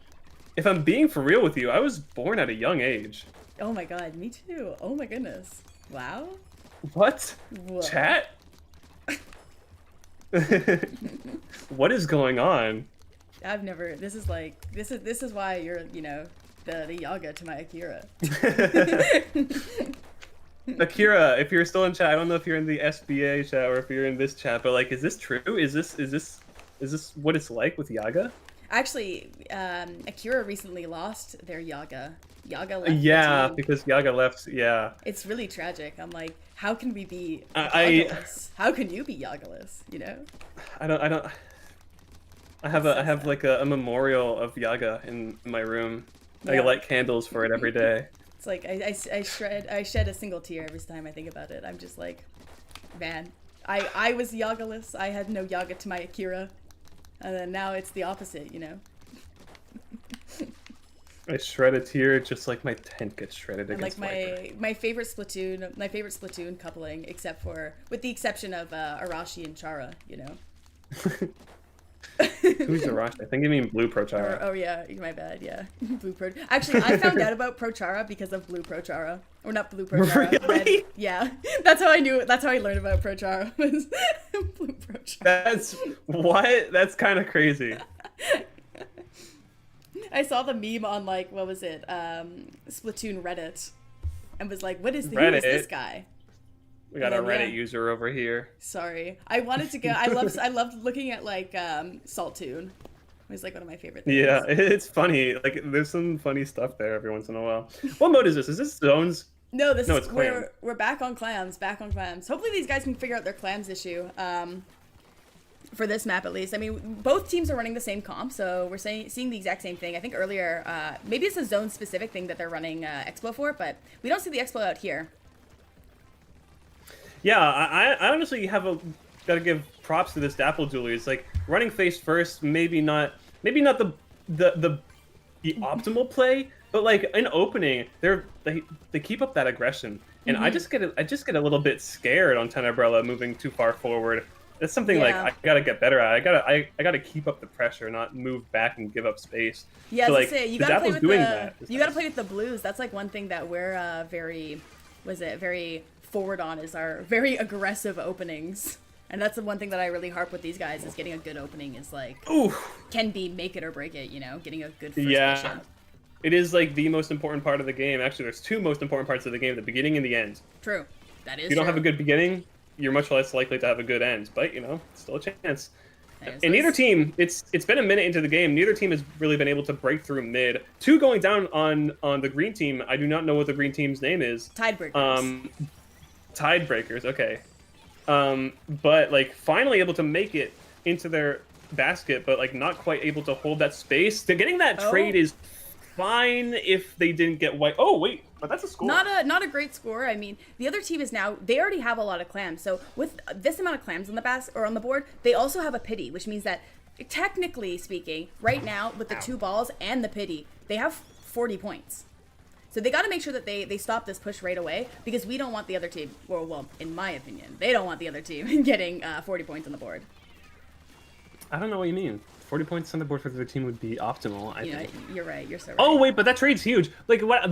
if I'm being for real with you, I was born at a young age. Oh my god, me too. Oh my goodness. Wow. What? Whoa. Chat? What is going on? I've never. This is why you're, the Yaga to my Akira. Akira, if you're still in chat, I don't know if you're in the SBA chat or if you're in this chat, but like, is this true? Is this what it's like with Yaga? Actually, Akira recently lost their Yaga. Yaga left. Yeah, because Yaga left. Yeah. It's really tragic. I'm like, how can we be Yagaless? How can you be Yagaless? You know? I don't. I That's so have sad. like a memorial of Yaga in my room. I Yeah. light candles for it every day. It's like I shed a single tear every time I think about it. I'm just like, man, I was Yagaless. I had no Yaga to my Akira, and then now it's the opposite, you know. I shred a tear just like my tent gets shredded And like against Viper. my favorite Splatoon coupling, except for with the exception of Arashi and Chara, you know. Who's the rush? I think you mean Blue Or, Prochara. oh yeah, my bad. Yeah, Blue Pro. Actually, I found out about Prochara because of Blue Prochara, or not Blue Prochara. Really? Red. Yeah, that's how I knew. That's how I learned about Prochara was Blue Prochara. That's what? That's kind of crazy. I saw the meme on like what was it, Splatoon Reddit, and was like, who is Reddit? this guy? We got a And then, Reddit yeah. user over here. Sorry, I wanted to go. I loved looking at like Saltoon. It was like one of my favorite things. Yeah, it's funny. Like, there's some funny stuff there every once in a while. What mode is this? Is this zones? No, No, it's clam. we're back on clams. Back on clams. Hopefully these guys can figure out their clams issue. For this map at least. I mean, both teams are running the same comp, so we're seeing the exact same thing. I think earlier, maybe it's a zone specific thing that they're running Expo for, but we don't see the Expo out here. Yeah, I honestly gotta give props to this Dapple Duelie. It's like running face first, maybe not the optimal play, but like in opening, they keep up that aggression, and I just get a little bit scared on Tenebrella moving too far forward. That's something like Yeah. I gotta get better at. I gotta keep up the pressure, not move back and give up space. Yeah, so, as I like, say, you the gotta play Dapple's with doing the that. you gotta play with the blues. That's like one thing that we're very forward on is our very aggressive openings. And that's the one thing that I really harp with these guys is getting a good opening is like Ooh. can be make it or break it, you know, getting a good first Yeah. position. It is like the most important part of the game. Actually, there's two most important parts of the game: the beginning and the end. True. That is If you don't have a true. good beginning, you're much less likely to have a good end. But still a chance. That is And neither nice. team, it's been a minute into the game. Neither team has really been able to break through mid. Two going down on the green team. I do not know what the green team's name is. Tidebreakers. Tidebreakers. Okay. But like finally able to make it into their basket, but like not quite able to hold that space. They're getting that trade Oh. is fine if they didn't get white. Oh wait, but that's a score. Not a great score. I mean, the other team is now they already have a lot of clams. So with this amount of clams on the on the board, they also have a pity, which means that technically speaking, right now with the two balls and the pity, they have 40 points. So they got to make sure that they stop this push right away because we don't want the other team. Well, in my opinion, they don't want the other team getting 40 points on the board. I don't know what you mean. 40 points on the board for the other team would be optimal, I You know, think. you're right. You're so right. Oh wait, but that trade's huge. Like what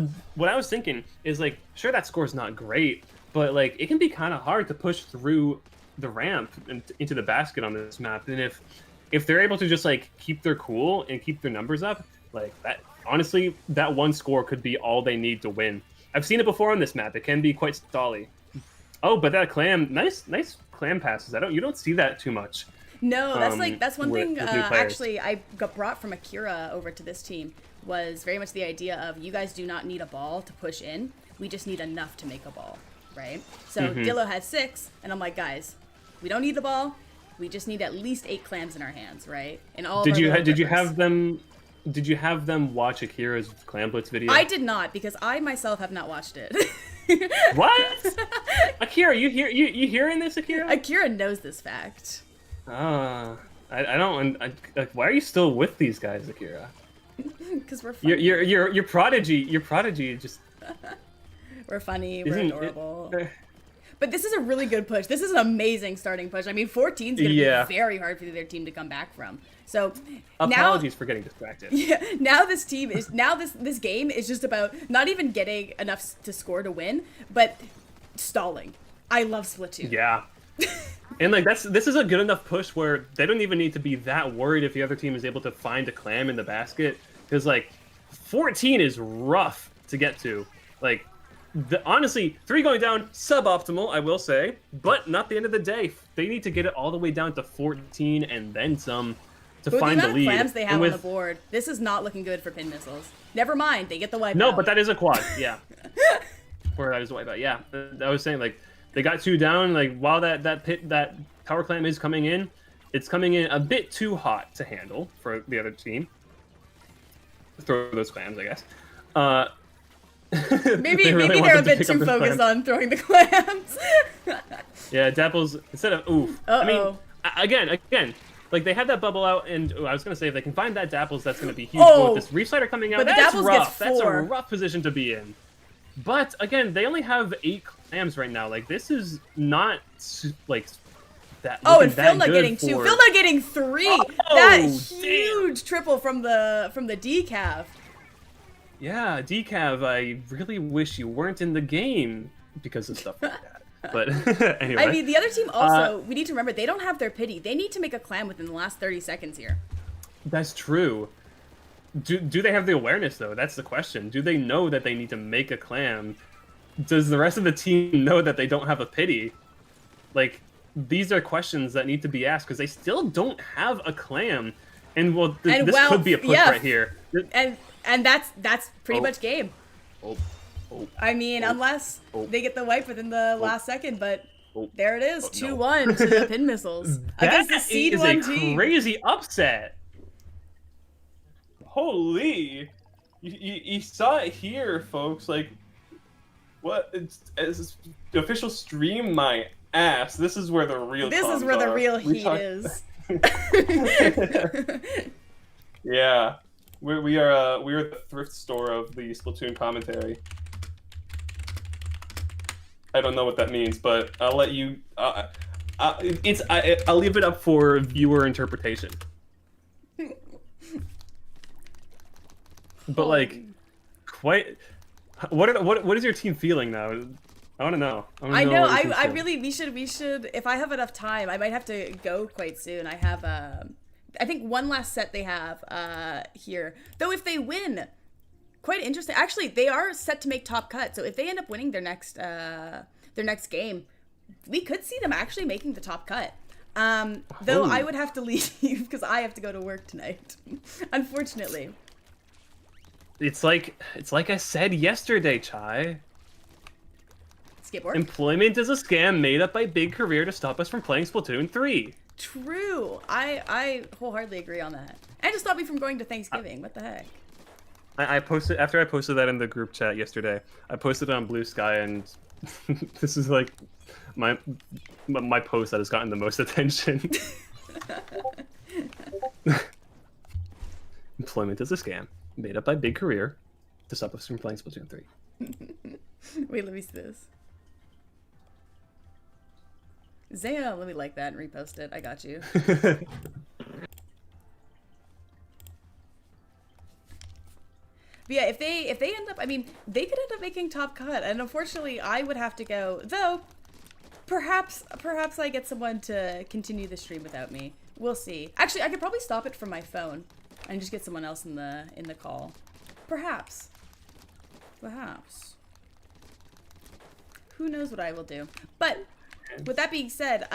I was thinking is like, sure that score's not great, but like it can be kind of hard to push through the ramp and into the basket on this map. And if they're able to just like keep their cool and keep their numbers up, like that, honestly, that one score could be all they need to win. I've seen it before on this map. It can be quite stally. Oh, but that clam, nice clam passes. You don't see that too much. No, that's one thing. with new players. Actually, I got brought from Akira over to this team was very much the idea of you guys do not need a ball to push in. We just need enough to make a ball, right? So Dillo has 6, and I'm like, guys, we don't need the ball. We just need at least 8 clams in our hands, right? And all. Did you Rippers. have them watch Akira's Clam Blitz video? I did not because I myself have not watched it. What? Akira, you hearing this, Akira? Akira knows this fact. I don't. Like, why are you still with these guys, Akira? Because we're funny. Your prodigy just We're funny. We're isn't. adorable. But this is a really good push. This is an amazing starting push. I mean, 14 is going to Yeah. be very hard for their team to come back from. So Apologies for getting distracted. now this team is this game is just about not even getting enough to score to win, but stalling. I love Splatoon. Yeah. And like this is a good enough push where they don't even need to be that worried if the other team is able to find a clam in the basket, because like 14 is rough to get to. Like honestly, 3 going down, suboptimal, I will say, but not the end of the day. They need to get it all the way down to 14 and then some to But with find the the amount lead. of clams they have And on the board, this is not looking good for pin missiles. Never mind, they get the wipeout. No, but that is a quad. Yeah. Or that is a wipeout. Yeah. I was saying like they got 2 down. Like while that power clam is coming in, it's coming in a bit too hot to handle for the other team. Throw those clams, I guess. Maybe really they're a wanted to bit pick up too the focused clams. on throwing the clams. Yeah, Dapples, instead of oof. I mean, Uh-oh. again, like they had that bubble out, and I was gonna say if they can find that Dapples, that's gonna be huge. Oh, But with this Reef Slider coming out, but the that's Dapples rough. gets That's a 4. rough position to be in. But again, they only have 8 clams right now. Like this is not like that. Oh, and that Phil not good getting 2. for- Phil not getting 3. Oh, that damn. huge triple from the decav. Yeah, Decav, I really wish you weren't in the game because of stuff like that. But anyway. I mean, the other team also, we need to remember, they don't have their pity. They need to make a clam within the last 30 seconds here. That's true. Do they have the awareness, though? That's the question. Do they know that they need to make a clam? Does the rest of the team know that they don't have a pity? Like, these are questions that need to be asked because they still don't have a clam. And, well, this could be a push right here. And that's pretty much game. Oh. I mean, unless they get the wipe within the last second, but there it is, 2-1 no. to the pin missiles. That Against the seed is 1 a team. crazy upset. Holy. You saw it here, folks. Like, what? It's official stream my ass. This is where the real This is comms where the are. real We heat talk- is. Yeah. We are the thrift store of the Splatoon commentary. I don't know what that means, but I'll let you. I'll leave it up for viewer interpretation. But like, quite. What is your team feeling now? I want to know. I know. I really. We should. If I have enough time, I might have to go quite soon. I have. I think one last set they have here. Though if they win, quite interesting. Actually, they are set to make top cut. So if they end up winning their next game, we could see them actually making the top cut. Though I would have to leave because I have to go to work tonight. Unfortunately. It's like I said yesterday, Chai. Skateboard. Employment is a scam made up by Big Career to stop us from playing Splatoon 3. True. I wholeheartedly agree on that. And to stop me from going to Thanksgiving. What the heck? I posted after I posted that in the group chat yesterday. I posted it on Blue Sky, and this is like my post that has gotten the most attention. Employment is a scam made up by Big Career to stop us from playing Splatoon 3. Wait, let me see this. Zaya, let me like that and repost it. I got you. But yeah, if they end up, I mean, they could end up making top cut, and unfortunately, I would have to go. Though, perhaps I get someone to continue the stream without me. We'll see. Actually, I could probably stop it from my phone and just get someone else in the call. Perhaps. Who knows what I will do? But with that being said,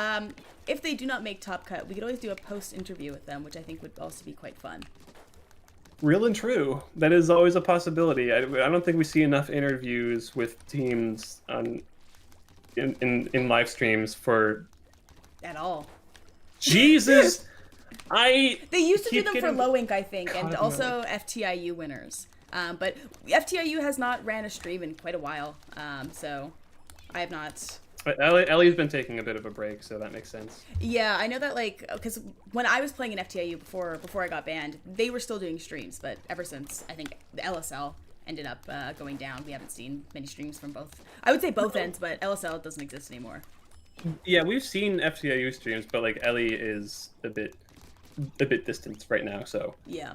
if they do not make top cut, we could always do a post interview with them, which I think would also be quite fun. Real and true. That is always a possibility. I don't think we see enough interviews with teams in live streams for At all. Jesus. They used to do keep them for getting Low Ink, I think, and caught up also FTIU winners. But FTIU has not ran a stream in quite a while, so I have not. Ellie's been taking a bit of a break, so that makes sense. Yeah, I know that, like, because when I was playing in FTIU before I got banned, they were still doing streams, but ever since, I think, the LSL ended up going down, we haven't seen many streams from both. I would say both ends, but LSL doesn't exist anymore. Yeah, we've seen FTIU streams, but like Ellie is a bit distant right now, so Yeah.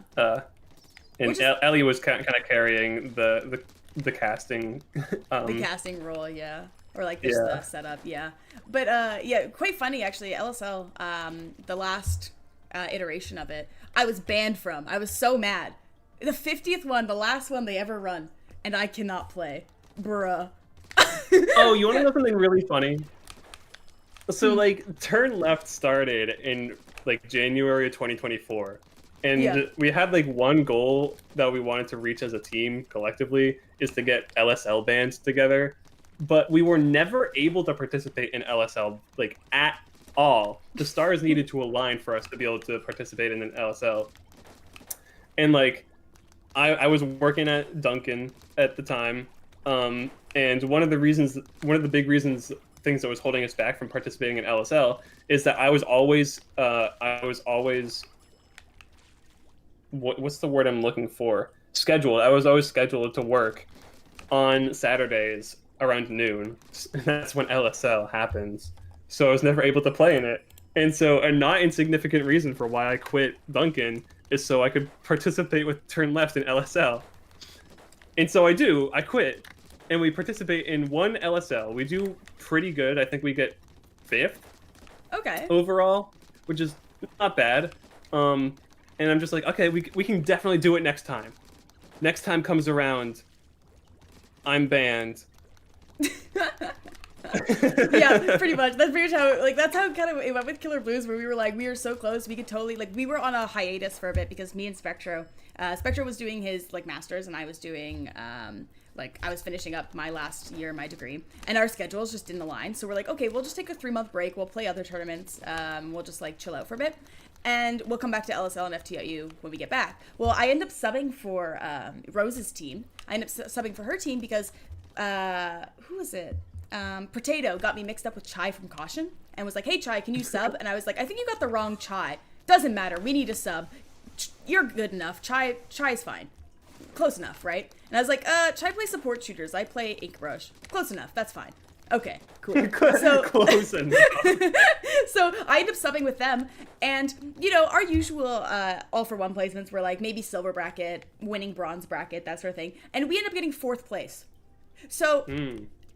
And Ellie was kind of carrying the casting. The casting role, yeah. Or like just the setup, yeah. But yeah, quite funny actually. LSL, the last iteration of it, I was banned from. I was so mad. The 50th one, the last one they ever run, and I cannot play. Bruh. Oh, you want to know something really funny? So like Turn Left started in like January of 2024. And we had like one goal that we wanted to reach as a team collectively is to get LSL bands together. But we were never able to participate in LSL like at all. The stars needed to align for us to be able to participate in an LSL. And like, I was working at Duncan at the time, and one of the big reasons, things that was holding us back from participating in LSL is that what's the word I'm looking for? Scheduled. I was always scheduled to work on Saturdays around noon. That's when LSL happens. So I was never able to play in it. And so a not insignificant reason for why I quit Duncan is so I could participate with Turn Left in LSL. And so I quit, and we participate in one LSL. We do pretty good. I think we get 5th Okay. overall, which is not bad. And I'm just like, okay, we can definitely do it next time. Next time comes around, I'm banned. Yeah, pretty much. That's pretty much how, like, that's how kind of it went with Killer Blues, where we were like, we were so close, we could totally, like, we were on a hiatus for a bit because me and Spectro was doing his, like, master's, and I was doing, like, I was finishing up my last year, my degree, and our schedules just didn't align. So we're like, okay, we'll just take a 3-month break. We'll play other tournaments. We'll just, like, chill out for a bit. And we'll come back to LSL and FTIU when we get back. Well, I end up subbing for Rose's team. I end up subbing for her team because, who was it? Potato got me mixed up with Chai from Caution and was like, hey, Chai, can you sub? And I was like, I think you got the wrong Chai. Doesn't matter. We need a sub. You're good enough. Chai's fine. Close enough, right? And I was like, Chai plays support shooters. I play Ink Brush. Close enough. That's fine. Okay, cool. So Close enough. So I end up subbing with them, and you know, our usual all for one placements were like maybe silver bracket, winning bronze bracket, that sort of thing, and we end up getting 4th place. So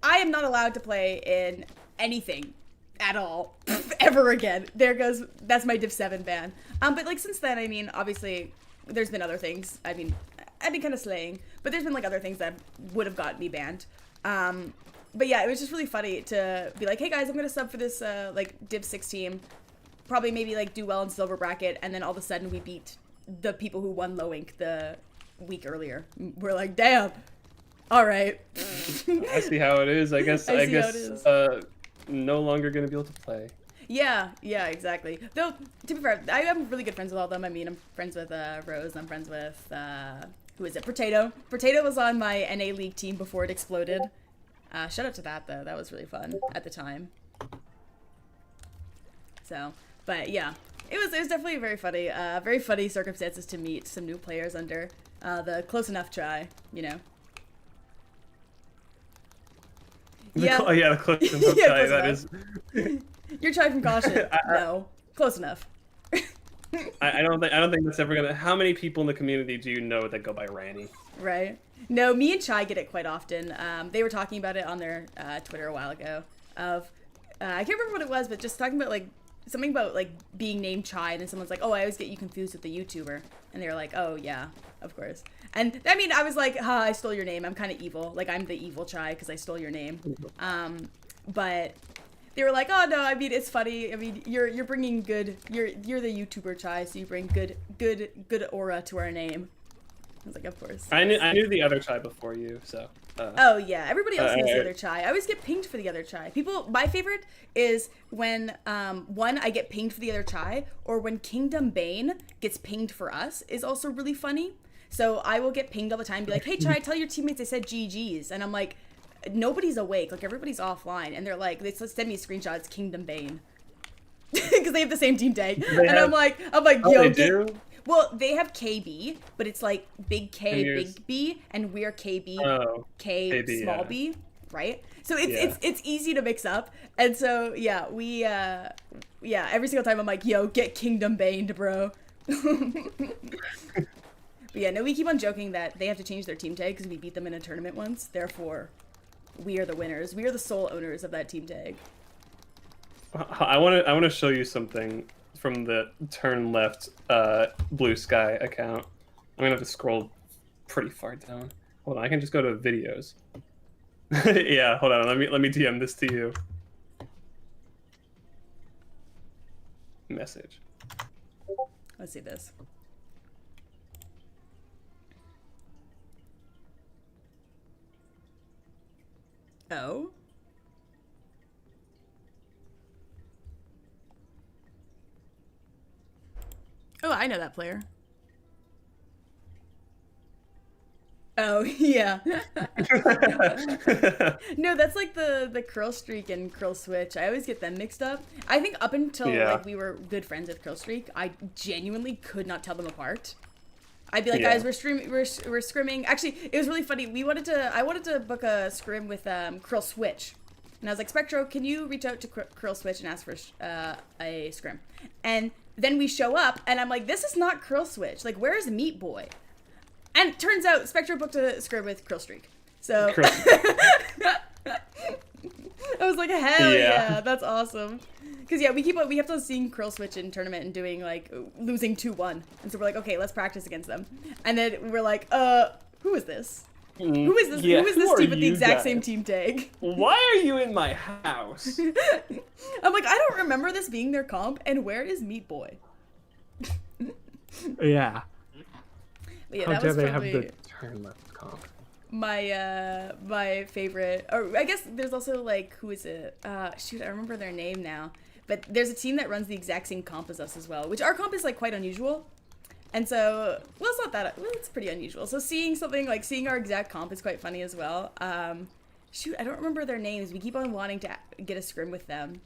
I am not allowed to play in anything at all ever again. That's my Div 7 ban. But like since then, I mean, obviously there's been other things. I mean, I've been kind of slaying, but there's been like other things that would have gotten me banned. But yeah, it was just really funny to be like, hey guys, I'm gonna sub for this like Div 6 team, probably maybe like do well in silver bracket, and then all of a sudden we beat the people who won low ink the week earlier. We're like, damn, all right. I see how it is. I guess how it is. No longer gonna be able to play. Yeah, exactly. Though to be fair, I am really good friends with all of them. I mean, I'm friends with Rose. I'm friends with who is it? Potato. Potato was on my NA League team before it exploded. Shout out to that though. That was really fun at the time. So, but yeah, it was definitely very funny circumstances to meet some new players under the close enough try, you know. The close enough try. That is. You're trying from Caution. No, close enough. I don't think that's ever gonna. How many people in the community do you know that go by Ranny? Right. No, me and Chai get it quite often. They were talking about it on their Twitter a while ago. I can't remember what it was, but just talking about like something about like being named Chai, and then someone's like, "Oh, I always get you confused with the YouTuber," and they were like, "Oh yeah, of course." And I mean, I was like, "Ha, I stole your name. I'm kind of evil. Like I'm the evil Chai because I stole your name." But they were like, "Oh no, I mean it's funny. I mean you're bringing good. You're the YouTuber Chai, so you bring good aura to our name." I was like, of course. I knew the other Chai before you, so. Oh yeah, everybody else knows the other Chai. I always get pinged for the other Chai. My favorite is when one, I get pinged for the other Chai, or when Kingdom Bane gets pinged for us is also really funny. So I will get pinged all the time, be like, hey Chai, tell your teammates I said GGs, and I'm like, nobody's awake, like everybody's offline, and they're like, they send me screenshots, Kingdom Bane, because they have the same team tag, I'm like, yo, well, they have KB, but it's like big K, big B, and we're KB, K, KB, small b, right? So it's easy to mix up, and so yeah, we every single time I'm like, yo, get Kingdom Baned, bro. But yeah, no, we keep on joking that they have to change their team tag because we beat them in a tournament once. Therefore, we are the winners. We are the sole owners of that team tag. I want to show you something from the Turn Left Blue Sky account. I'm gonna have to scroll pretty far down. Hold on, I can just go to videos. Yeah, hold on. Let me DM this to you. Message. Let's see this. Oh. I know that player. Oh, yeah. No, that's like the Curl Streak and Curl Switch. I always get them mixed up. I think up until like we were good friends with Curl Streak, I genuinely could not tell them apart. I'd be like, guys, we're scrimming. Actually, it was really funny. I wanted to book a scrim with Curl Switch. And I was like, Spectro, can you reach out to Curl Switch and ask for a scrim? And then we show up, and I'm like, this is not Curl Switch. Like, where's Meat Boy? And turns out Spectro booked a scrim with Curl Streak. So I was like, hell yeah, that's awesome. Because we kept on seeing Curl Switch in tournament and doing like losing 2-1. And so we're like, okay, let's practice against them. And then we're like, who is this? Who is this? Yeah, who is this team with the exact same team tag? Why are you in my house? I'm like, I don't remember this being their comp. And where is Meat Boy? Yeah. But yeah, How that dare was they probably have the turn left comp? my favorite. Or I guess there's also like, who is it? Shoot, I remember their name now. But there's a team that runs the exact same comp as us as well, which our comp is like quite unusual. And so, well, it's not that, well, it's pretty unusual. So seeing our exact comp is quite funny as well. Shoot, I don't remember their names. We keep on wanting to get a scrim with them.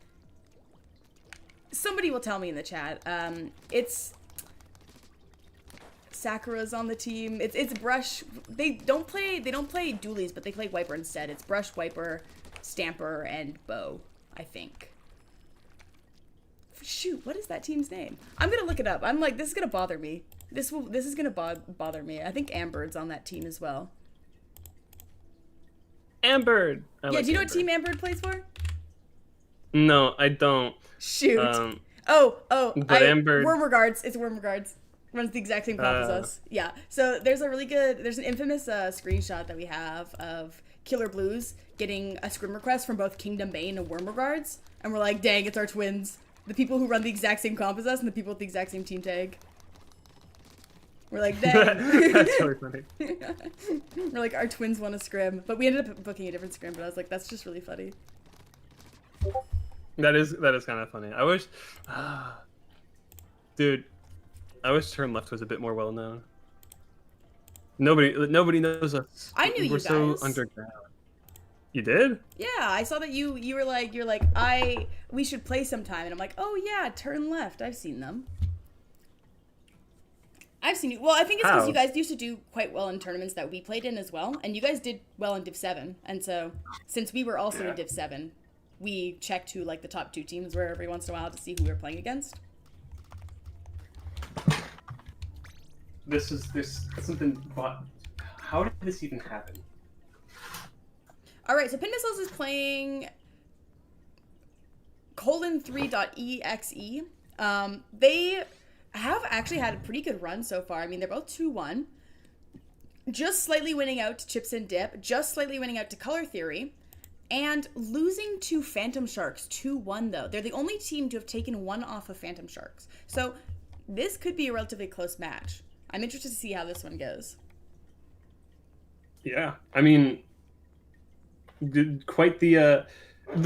Somebody will tell me in the chat. It's Sakura's on the team. It's Brush. They don't play dualies, but they play Wiper instead. It's Brush, Wiper, Stamper, and Bow, I think. Shoot, what is that team's name? I'm gonna look it up. I'm like, this is gonna bother me. This is gonna bother me. I think Ambird's on that team as well. Ambird. Do you know what team Ambird plays for? No, I don't. Shoot. Ambird. Worm Regards. It's Worm Regards. Runs the exact same comp as us. Yeah. So there's an infamous screenshot that we have of Killer Blues getting a scrim request from both Kingdom Bane and Worm Regards, and we're like, dang, it's our twins. The people who run the exact same comp as us and the people with the exact same team tag. We're like, dang. That's really funny. We're like, our twins want a scrim. But we ended up booking a different scrim, but I was like, that's just really funny. That is kind of funny. I wish... dude, I wish Turn Left was a bit more well known. Nobody knows us. I knew you guys. We're so underground. You did? Yeah, I saw that you're like, we should play sometime, and I'm like, oh yeah, Turn Left. I've seen them. I've seen you. Well, I think it's because you guys used to do quite well in tournaments that we played in as well, and you guys did well in Div 7, and so since we were also in Div 7, we checked who like the top 2 teams were every once in a while to see who we were playing against. There's something. How did this even happen? All right, so Pin Missiles is playing :3.exe. They have actually had a pretty good run so far. I mean, they're both 2-1. Just slightly winning out to Chips and Dip, just slightly winning out to Color Theory, and losing to Phantom Sharks 2-1, though. They're the only team to have taken 1 off of Phantom Sharks. So this could be a relatively close match. I'm interested to see how this one goes. Yeah, I mean... quite the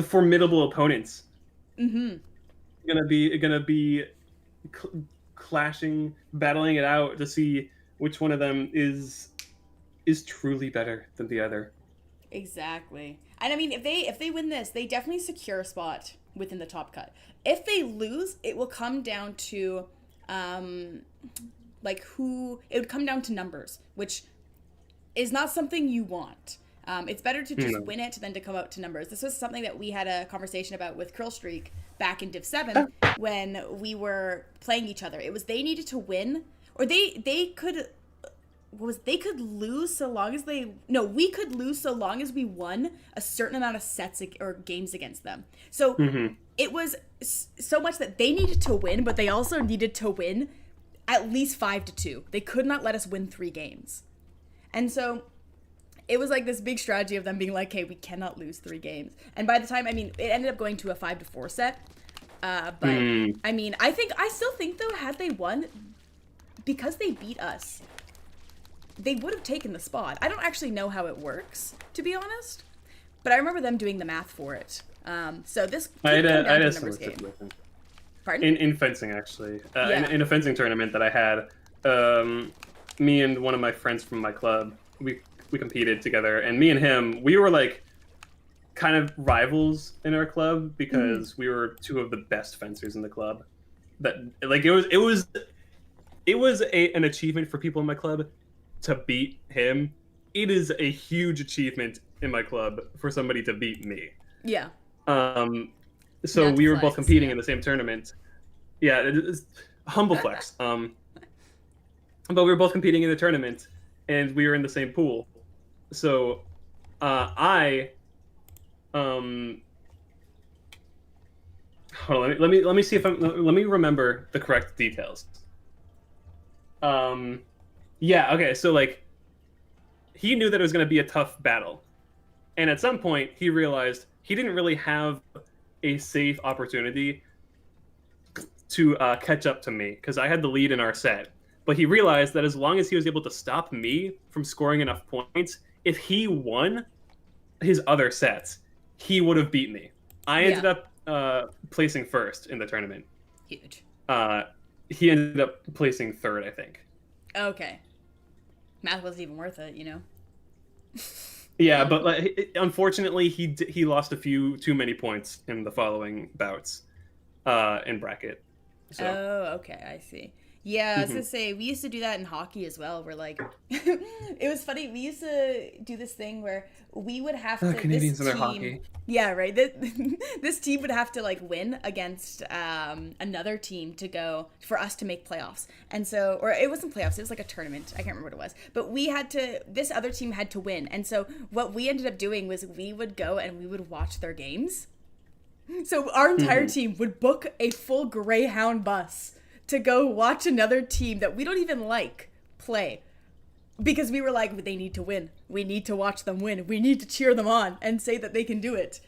formidable opponents. Mm-hmm. Gonna be clashing, battling it out to see which one of them is truly better than the other. Exactly. And I mean, if they win this, they definitely secure a spot within the top cut. If they lose, it will come down to it would come down to numbers, which is not something you want. It's better to just win it than to come out to numbers. This was something that we had a conversation about with Curl Streak back in Div 7 when we were playing each other. It was they needed to win, or they could lose so long as we could lose so long as we won a certain amount of sets or games against them. So it was so much that they needed to win, but they also needed to win at least 5-2. They could not let us win 3 games. And so it was like this big strategy of them being like, hey, we cannot lose 3 games. And by the time, I mean, it ended up going to a 5-4 set. But I mean, I still think though, had they won, because they beat us, they would have taken the spot. I don't actually know how it works, to be honest, but I remember them doing the math for it. So this could come down to a numbers game. Pardon? In fencing, actually. Yeah. In a fencing tournament that I had, me and one of my friends from my club, we competed together, and me and him, we were like kind of rivals in our club Mhm. because we were two of the best fencers in the club. That like it was an achievement for people in my club to beat him. It is a huge achievement in my club for somebody to beat me. Yeah. Um, so Not to we were both flex, competing yeah. in the same tournament. Yeah, it is humble flex. But we were both competing in the tournament, and we were in the same pool. So I um hold on, let me see if let me remember the correct details. Um, yeah, okay, so like he knew that it was going to be a tough battle, and at some point he realized he didn't really have a safe opportunity to catch up to me because I had the lead in our set. But he realized that as long as he was able to stop me from scoring enough points, if he won his other sets, he would have beat me. I Yeah. ended up placing first in the tournament. Huge. Uh, he ended up placing third, I think. Okay. Math wasn't even worth it, you know? Yeah, but like, unfortunately, he lost a few too many points in the following bouts in bracket. So. Oh, okay, I see. Yeah, I was Mhm. gonna say we used to do that in hockey as well. Where like, it was funny. We used to do this thing where we would have to Canadians and this their team. hockey. Yeah, right. This, this team would have to like win against another team to go for us to make playoffs. And so, or it wasn't playoffs. It was like a tournament. I can't remember what it was. But we had to. This other team had to win. And so what we ended up doing was we would go and we would watch their games. So our entire Mhm. team would book a full Greyhound bus to go watch another team that we don't even like play because we were like, they need to win. We need to watch them win. We need to cheer them on and say that they can do it.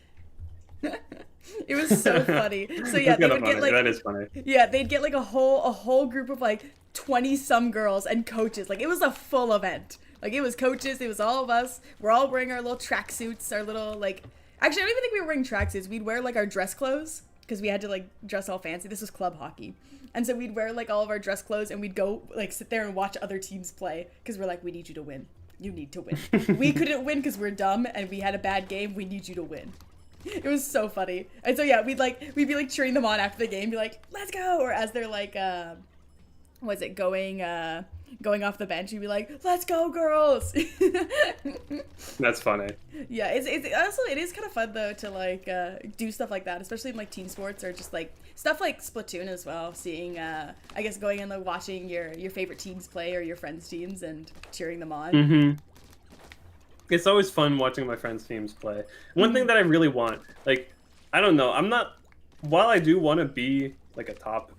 It was so funny. So yeah, That's they kind of would get funny. like That is funny. yeah, they'd get like a whole group of like 20 some girls and coaches. Like it was a full event. Like it was coaches, it was all of us. We're all wearing our little tracksuits, our little like actually I don't even think we were wearing tracksuits. We'd wear like our dress clothes because we had to like dress all fancy. This was club hockey. And so we'd wear like all of our dress clothes and we'd go like sit there and watch other teams play because we're like, we need you to win. You need to win. We couldn't win because we're dumb and we had a bad game. We need you to win. It was so funny. And so yeah, we'd be like cheering them on after the game, be like, let's go, or as they're like was it going off the bench, you'd be like, let's go girls. That's funny. Yeah, it's also it is kind of fun though to like do stuff like that, especially in like team sports or just like stuff like Splatoon as well. Seeing I guess going and like watching your favorite teams play or your friends' teams and cheering them on. Hmm. It's always fun watching my friends' teams play. One thing that I really want, like, I don't know, I'm not. While I do want to be like a top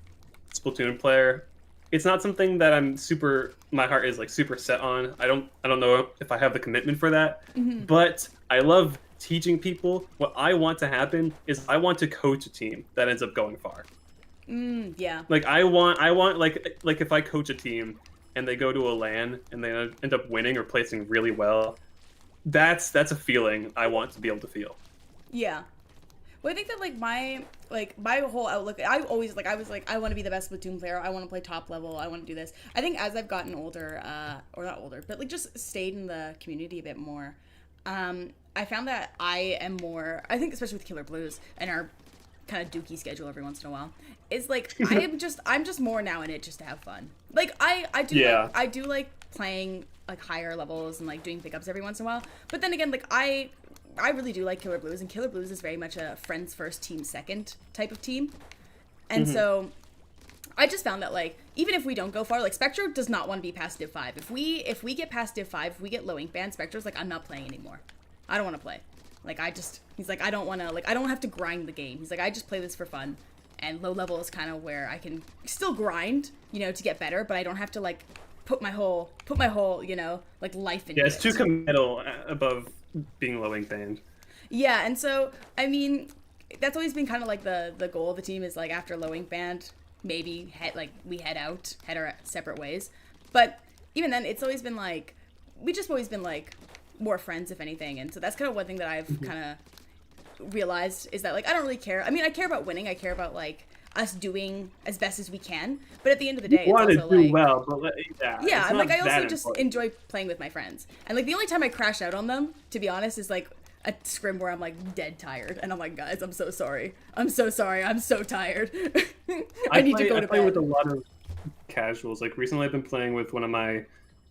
Splatoon player, it's not something that I'm super. My heart is like super set on. I don't know if I have the commitment for that. But I love teaching people. What I want to happen is I want to coach a team that ends up going far. Yeah. Like I want like if I coach a team and they go to a LAN and they end up winning or placing really well, that's a feeling I want to be able to feel. Yeah. Well, I think that my whole outlook, I always I was like, I want to be the best Splatoon player. I want to play top level. I want to do this. I think as I've gotten older, or not older, but like just stayed in the community a bit more, I found that I am more. I think especially with Killer Blues and our kind of dookie schedule every once in a while, is like I'm just more now in it just to have fun. Like I do Yeah. I do like playing like higher levels and like doing pickups every once in a while. But then again, like I really do like Killer Blues, and Killer Blues is very much a friends first, team second type of team. And so I just found that like even if we don't go far, like Spectro does not want to be past Div 5. If we get past Div 5, if we get low ink ban, Spectro's like, I'm not playing anymore. I don't want to play. Like he's like, I don't want to, like I don't have to grind the game. He's like, I just play this for fun. And low level is kind of where I can still grind, you know, to get better, but I don't have to like put my whole, you know, like life into Yeah, it. it's too committal above being low ink banned. Yeah, and so I mean, that's always been kind of like the goal of the team is like after low ink band, maybe we head our separate ways. But even then, it's always been like we just always been like more friends if anything, and so that's kind of one thing that I've kind of realized is that like I don't really care. I mean, I care about winning. I care about like us doing as best as we can. But at the end of the day, You want it's to also do like, well, but yeah, it's I'm not like, I also that just important. enjoy playing with my friends. And like the only time I crash out on them, to be honest, is like a scrim where I'm like dead tired and I'm like, guys, I'm so sorry. I'm so sorry. I'm so tired. I need to go to play bed. with a lot of casuals. Like recently, I've been playing with one of my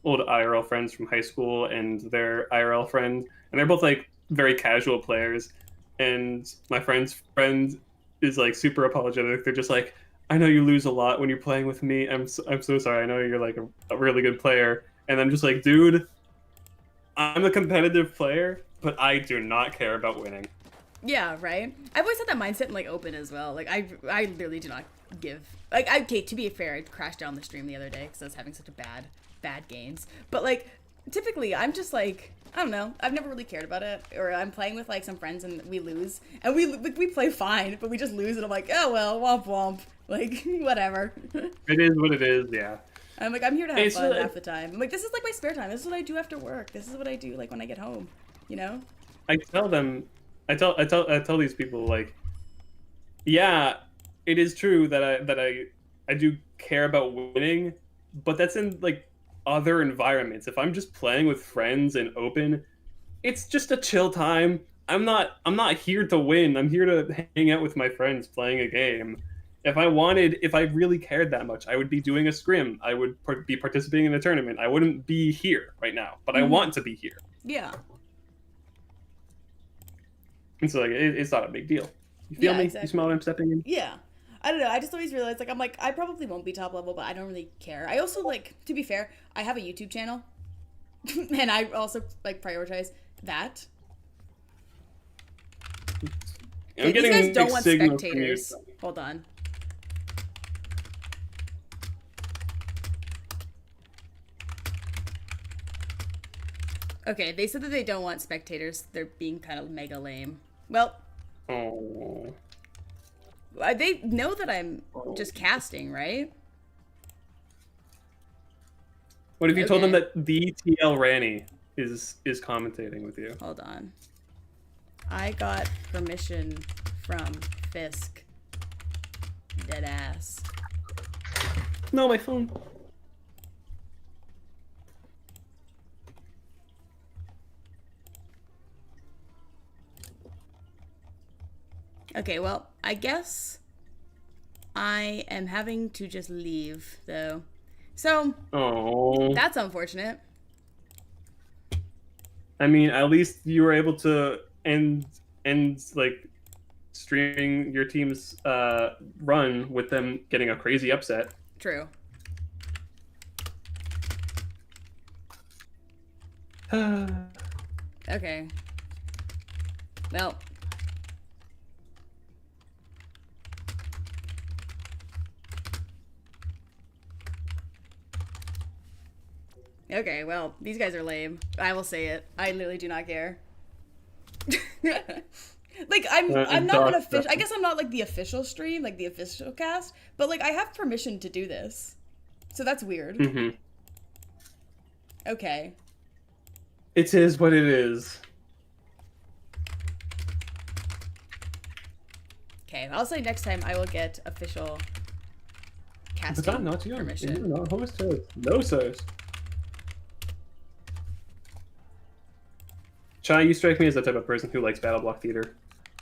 old IRL friends from high school and their IRL friend, and they're both like very casual players. And my friend's friend is like super apologetic. They're just like, "I know you lose a lot when you're playing with me. I'm so sorry. I know you're like a really good player." And I'm just like, dude, I'm a competitive player, but I do not care about winning. Yeah, right. I've always had that mindset in like open as well. Like I really do not give. Like okay, to be fair, I crashed down the stream the other day because I was having such a bad games. But like typically, I'm just like I don't know. I've never really cared about it. Or I'm playing with like some friends and we lose, and we play fine, but we just lose, and I'm like, oh well, womp womp. Like whatever. It is what it is. Yeah. I'm like I'm here to have It's fun half the time. I'm like this is like my spare time. This is what I do after work. This is what I do like when I get home. You know. I tell them, I tell these people like, yeah, it is true that I do care about winning, but that's in like other environments. If I'm just playing with friends and open, it's just a chill time. I'm not here to win. I'm here to hang out with my friends playing a game. If I really cared that much, I would be doing a scrim. I would be participating in a tournament. I wouldn't be here right now, but I want to be here. Yeah. And so like it's not a big deal. You feel me? Exactly. You smell what I'm stepping in? Yeah. I don't know. I just always realized, like, I'm like, I probably won't be top level, but I don't really care. I also, like, to be fair, I have a YouTube channel. And I also, like, prioritize that. I'm These getting guys don't mixed want signals from you. spectators. Hold on. Okay, they said that they don't want spectators. They're being kind of mega lame. Well, Oh. they know that I'm just casting, right? What if you told them Okay. that the TL Ranny is commentating with you? Hold on. I got permission from Fisk. Deadass. No, my phone. Okay, well, I guess I am having to just leave, though. So, Oh. that's unfortunate. I mean, at least you were able to end like streaming your team's run with them getting a crazy upset. True. Okay. Well. Okay, well, these guys are lame. I will say it. I literally do not care. Like I'm not an official. I guess I'm not like the official stream, like the official cast, but like I have permission to do this, so that's weird. Mm-hmm. Okay. It is what it is. Okay, I'll say next time I will get official casting But I'm not young. permission. You're not host host. No, sirs. Chai, you strike me as the type of person who likes Battle Block Theater.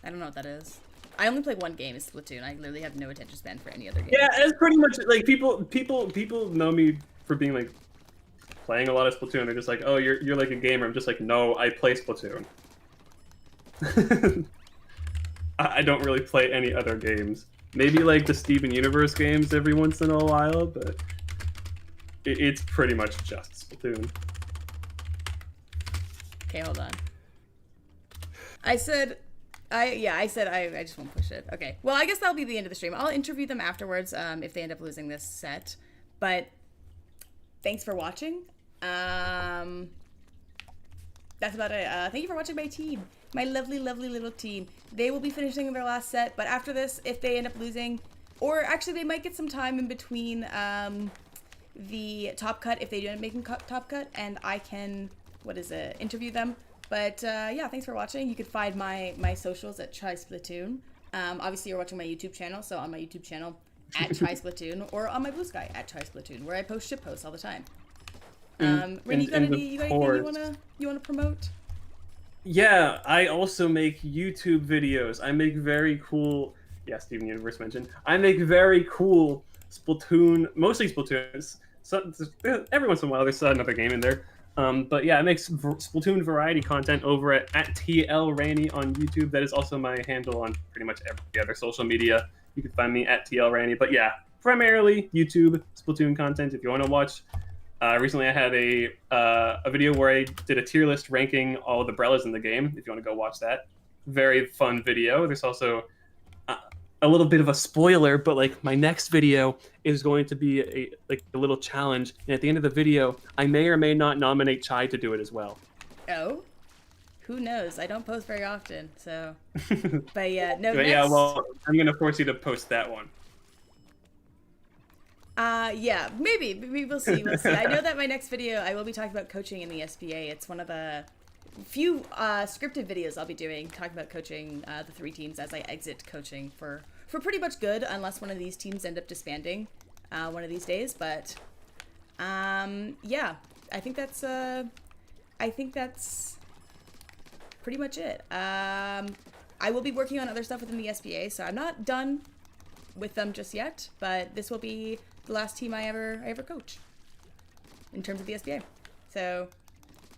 I don't know what that is. I only play one game, it's Splatoon. I literally have no attention span for any other game. Yeah, it's pretty much like people know me for being like playing a lot of Splatoon. They're just like, oh, you're like a gamer. I'm just like, no, I play Splatoon. I don't really play any other games. Maybe like the Steven Universe games every once in a while, but it's pretty much just Splatoon. Okay, hold on. I said I just won't push it. Okay. Well, I guess that'll be the end of the stream. I'll interview them afterwards if they end up losing this set. But thanks for watching. That's about it. Thank you for watching my team. My lovely, lovely little team. They will be finishing their last set, but after this, if they end up losing, or actually they might get some time in between the top cut if they do end up making top cut, and I can, interview them. But yeah, thanks for watching. You could find my socials at Chai Splatoon. Obviously, you're watching my YouTube channel, so on my YouTube channel at Chai Splatoon, or on my Blue Sky at Chai Splatoon, where I post ship posts all the time. Randy, you got anything you wanna promote? Yeah, I also make YouTube videos. I make very cool. Yeah, Steven Universe mentioned. I make very cool Splatoon, mostly Splatoon. So, every once in a while, there's another game in there. But yeah, I make Splatoon variety content over at TLRanny on YouTube. That is also my handle on pretty much every other social media. You can find me at TLRanny. But yeah, primarily YouTube Splatoon content. If you want to watch, recently I had a video where I did a tier list ranking all the Brellas in the game. If you want to go watch that, very fun video. There's also a little bit of a spoiler, but like my next video is going to be a little challenge, and at the end of the video, I may or may not nominate Chai to do it as well. Oh, who knows? I don't post very often, so. But yeah, no. But yeah, well, I'm gonna force you to post that one. Yeah, maybe we'll see. We'll see. I know that my next video I will be talking about coaching in the SBA. It's one of the few scripted videos I'll be doing, talking about coaching the 3 teams as I exit coaching for pretty much good, unless one of these teams end up disbanding one of these days. But yeah, I think that's pretty much it. I will be working on other stuff within the SBA, so I'm not done with them just yet. But this will be the last team I ever coach in terms of the SBA. So.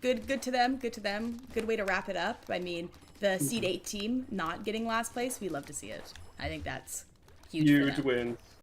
Good to them. Good way to wrap it up. I mean, the Seed 8 team not getting last place, we love to see it. I think that's huge for them. Huge win.